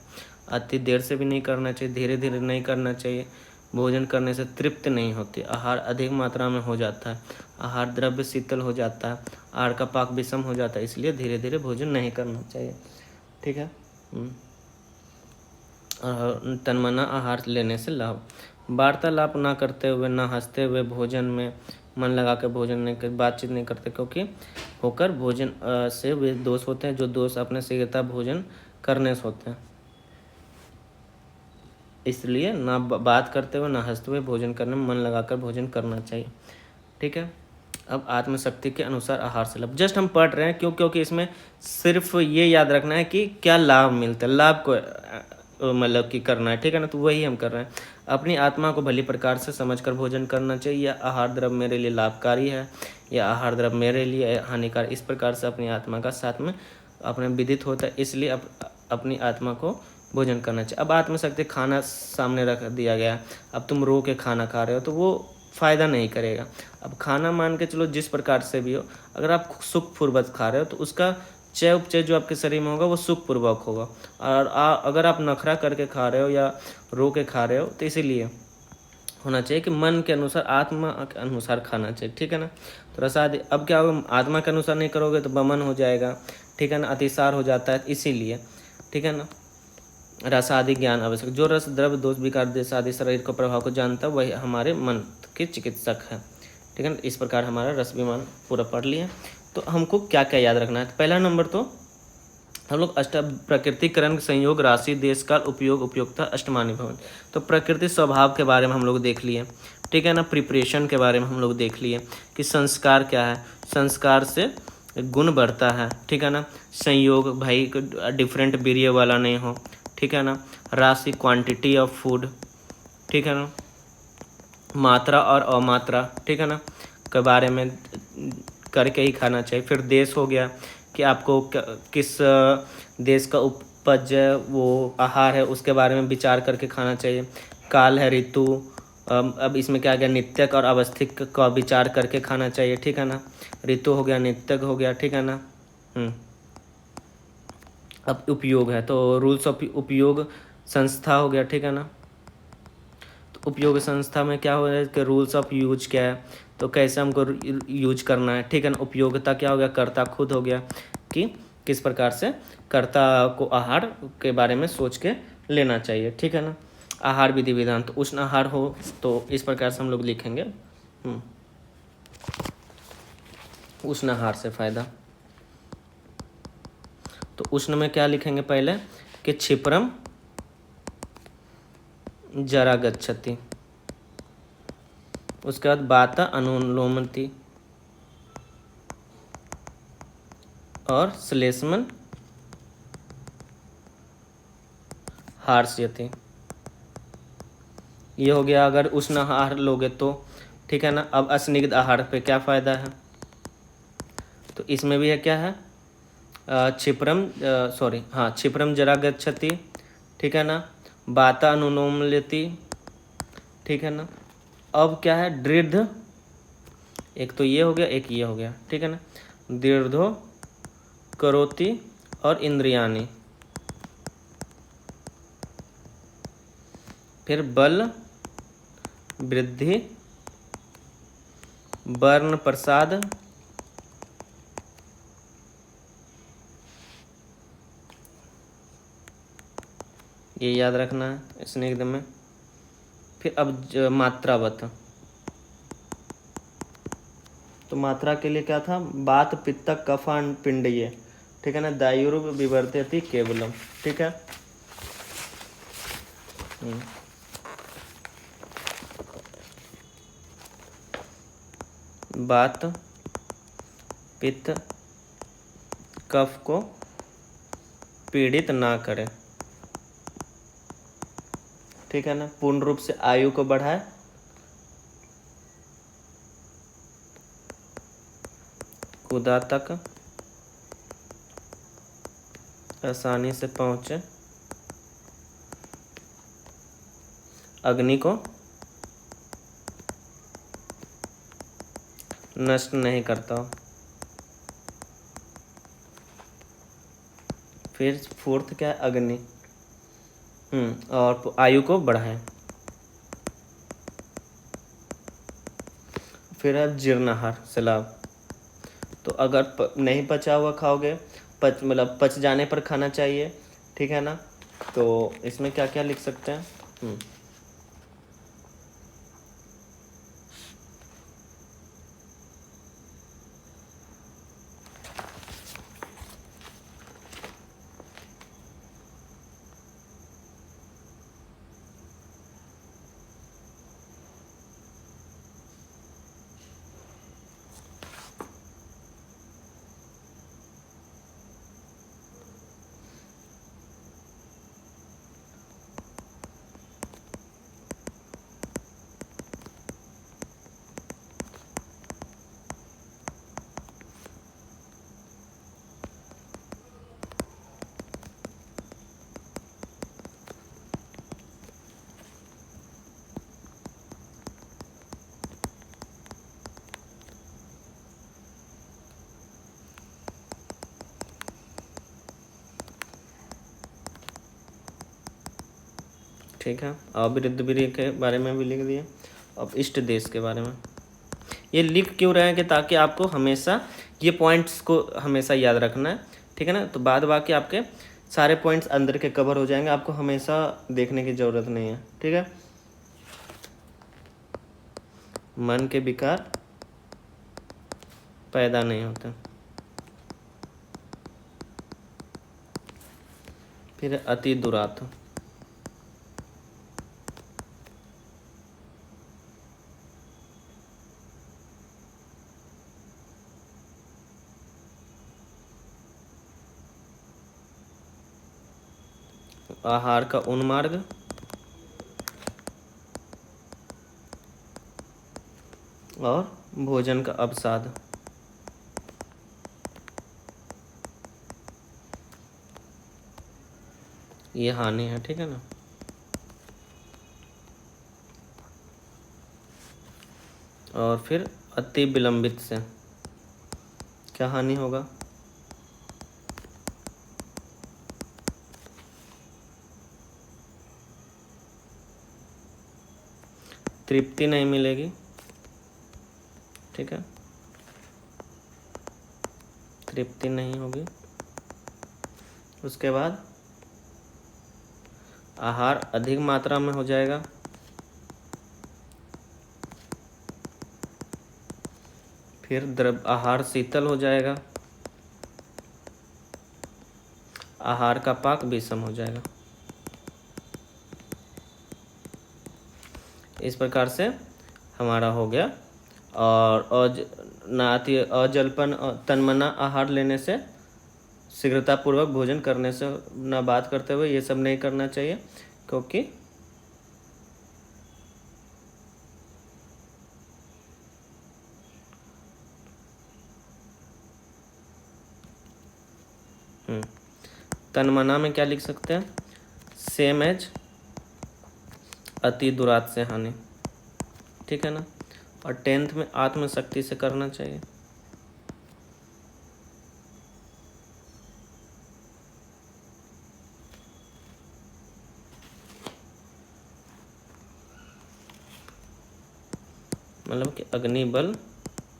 अति देर से भी नहीं करना चाहिए, धीरे धीरे नहीं करना चाहिए। भोजन करने से तृप्त नहीं होती, आहार अधिक मात्रा में हो जाता है, आहार द्रव्य शीतल हो जाता है, आहार का पाक विषम हो जाता है, इसलिए धीरे धीरे भोजन नहीं करना चाहिए, ठीक है। तन्मना आहार लेने से लाभ, वार्तालाप ना करते हुए, ना हंसते हुए भोजन में मन लगा कर भोजन नहीं कर, बातचीत नहीं करते, क्योंकि होकर भोजन से वे दोष होते हैं जो दोष अपने शीघ्रता भोजन करने से होते हैं, इसलिए ना बात करते हुए ना हंसते हुए भोजन करने में मन लगाकर भोजन करना चाहिए, ठीक है। अब आत्मशक्ति के अनुसार आहार से लाभ, जस्ट हम पढ़ रहे हैं क्योंकि इसमें सिर्फ ये याद रखना है कि क्या लाभ मिलता है, लाभ को मतलब कि करना है, ठीक है ना। तो वही हम कर रहे हैं। अपनी आत्मा को भली प्रकार से समझकर भोजन करना चाहिए, या आहार द्रव्य मेरे लिए लाभकारी है या आहार द्रव्य मेरे लिए हानिकारक, इस प्रकार से अपनी आत्मा का साथ में अपने विदित होता है, इसलिए अपनी आत्मा को भोजन करना चाहिए। अब आत्मशक्ति खाना सामने रख दिया गया, अब तुम रो के खाना खा रहे हो तो वो फ़ायदा नहीं करेगा। अब खाना मान के चलो जिस प्रकार से भी हो, अगर आप सुखपूर्वक खा रहे हो तो उसका चय उपचय जो आपके शरीर में होगा वो सुखपूर्वक होगा। और अगर आप नखरा करके खा रहे हो या रो के खा रहे हो तो इसीलिए होना चाहिए कि मन के अनुसार, आत्मा के अनुसार खाना चाहिए, ठीक है ना। तो रसादि, अब क्या होगा, आत्मा के अनुसार नहीं करोगे तो बमन हो जाएगा, ठीक है ना, अतिसार हो जाता है, इसीलिए, ठीक है ना। रसादि ज्ञान आवश्यक, जो रस द्रव्य दोष विकार देश आदि शरीर को प्रभाव को जानता है वही हमारे मन के चिकित्सक है, ठीक है ना। इस प्रकार हमारा रस विमान पूरा पढ़ लिया। तो हमको क्या क्या याद रखना है। पहला नंबर तो हम लोग प्रकृतिकरण संयोग राशि देश काल उपयोग उपयोगिता अष्टमानी भवन। तो प्रकृति स्वभाव के बारे में हम लोग देख लिए, ठीक है ना। प्रिपरेशन के बारे में हम लोग देख लिए कि संस्कार क्या है, संस्कार से गुण बढ़ता है, ठीक है ना। संयोग भाई डिफरेंट वीर्य वाला नहीं हो, ठीक है ना। राशि क्वांटिटी ऑफ फूड, ठीक है ना। मात्रा और अमात्रा, ठीक है ना, के बारे में करके ही खाना चाहिए। फिर देश हो गया कि आपको किस देश का उपज वो आहार है उसके बारे में विचार करके खाना चाहिए। काल है, ऋतु, अब इसमें क्या गया, नित्यक और अवस्थिक का विचार करके खाना चाहिए, ठीक है ना। ऋतु हो गया, नित्यक हो गया, ठीक है ना। अब उपयोग है तो रूल्स ऑफ उपयोग संस्था हो गया, ठीक है ना। तो उपयोग संस्था में क्या हो रहा है कि रूल्स ऑफ यूज क्या है, तो कैसे हमको यूज करना है, ठीक है ना। उपयोगिता क्या हो गया, कर्ता खुद हो गया कि किस प्रकार से कर्ता को आहार के बारे में सोच के लेना चाहिए, ठीक है ना। आहार विधि विधान, तो उष्ण आहार हो तो इस प्रकार से हम लोग लिखेंगे उष्ण आहार से फायदा। तो उष्ण में क्या लिखेंगे पहले कि क्षिप्रम जरा गच्छति, उसके बाद बाता अनुलोमति और श्लेष्मन हार्ष्यति। ये हो गया अगर उष्ण आहार लोगे तो, ठीक है ना। अब अस्निग्ध आहार पे क्या फ़ायदा है, तो इसमें भी है क्या है, क्षिप्रम जरा गच्छति, ठीक है ना। बाता अनुलोमयति, ठीक है ना। अब क्या है, दृढ़, एक तो ये हो गया, एक ये हो गया, ठीक है ना। दृढ़ो करोति और इंद्रियाणि, फिर बल वृद्धि, वर्ण प्रसाद, ये याद रखना है स्निग्ध में। फिर अब मात्रावत, तो मात्रा के लिए क्या था, बात पित्त कफ पिंड, ये ठीक है ना। दायुर विवर्तयति केवलम, ठीक है। बात पित्त कफ को पीड़ित ना करे, ठीक है ना। पूर्ण रूप से आयु को बढ़ाए, खुदा तक आसानी से पहुंचे, अग्नि को नष्ट नहीं करता हो। फिर फोर्थ क्या है, अग्नि, और आयु को बढ़ाए। फिर है जीर्णाहार से लाभ, तो अगर नहीं पचा हुआ खाओगे, मतलब पच जाने पर खाना चाहिए, ठीक है ना। तो इसमें क्या क्या लिख सकते हैं, ठीक है। अविरुद्ध वीर के बारे में भी लिख दिए। अब इष्ट देश के बारे में ये लिख क्यों रहे हैं कि ताकि आपको हमेशा ये पॉइंट्स को हमेशा याद रखना है, ठीक है ना। तो बाद बाकी आपके सारे पॉइंट्स अंदर के कवर हो जाएंगे, आपको हमेशा देखने की ज़रूरत नहीं है, ठीक है। मन के विकार पैदा नहीं होते। फिर अति दुरात, आहार का उन्मार्ग, और भोजन का अवसाद। ये हानि है, ठीक है ना। और फिर अति विलंबित से क्या हानि होगा? तृप्ति नहीं मिलेगी, ठीक है, तृप्ति नहीं होगी। उसके बाद आहार अधिक मात्रा में हो जाएगा, फिर आहार शीतल हो जाएगा, आहार का पाक विषम हो जाएगा। इस प्रकार से हमारा हो गया। और अजलपन तन्मना आहार लेने से, शीघ्रतापूर्वक भोजन करने से, ना बात करते हुए, ये सब नहीं करना चाहिए, क्योंकि तन्मना में क्या लिख सकते हैं? सेम एज अति दुरात से हानि, ठीक है ना। और 10th में आत्मशक्ति से करना चाहिए। मतलब कि अग्निबल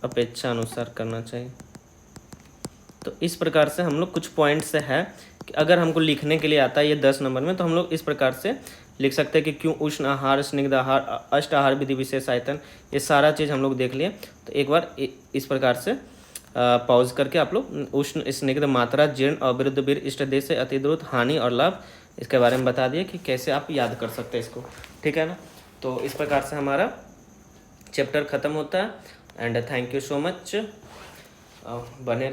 अपेक्षा अनुसार करना चाहिए। तो इस प्रकार से हम लोग कुछ पॉइंट्स से है कि अगर हमको लिखने के लिए आता है ये 10 नंबर में, तो हम लोग इस प्रकार से लिख सकते हैं कि क्यों उष्ण आहार, स्निग्ध आहार, अष्ट आहार विधि विशेष आयतन, ये सारा चीज़ हम लोग देख लिए। तो एक बार इस प्रकार से पॉज करके आप लोग उष्ण, स्निग्ध, मात्रा, जीर्ण, अविरुद्ध वीर, इष्ट देश से अतिद्रुत, हानि और लाभ, इसके बारे में बता दिए कि कैसे आप याद कर सकते हैं इसको, ठीक है ना। तो इस प्रकार से हमारा चैप्टर ख़त्म होता है। And thank you so much. बने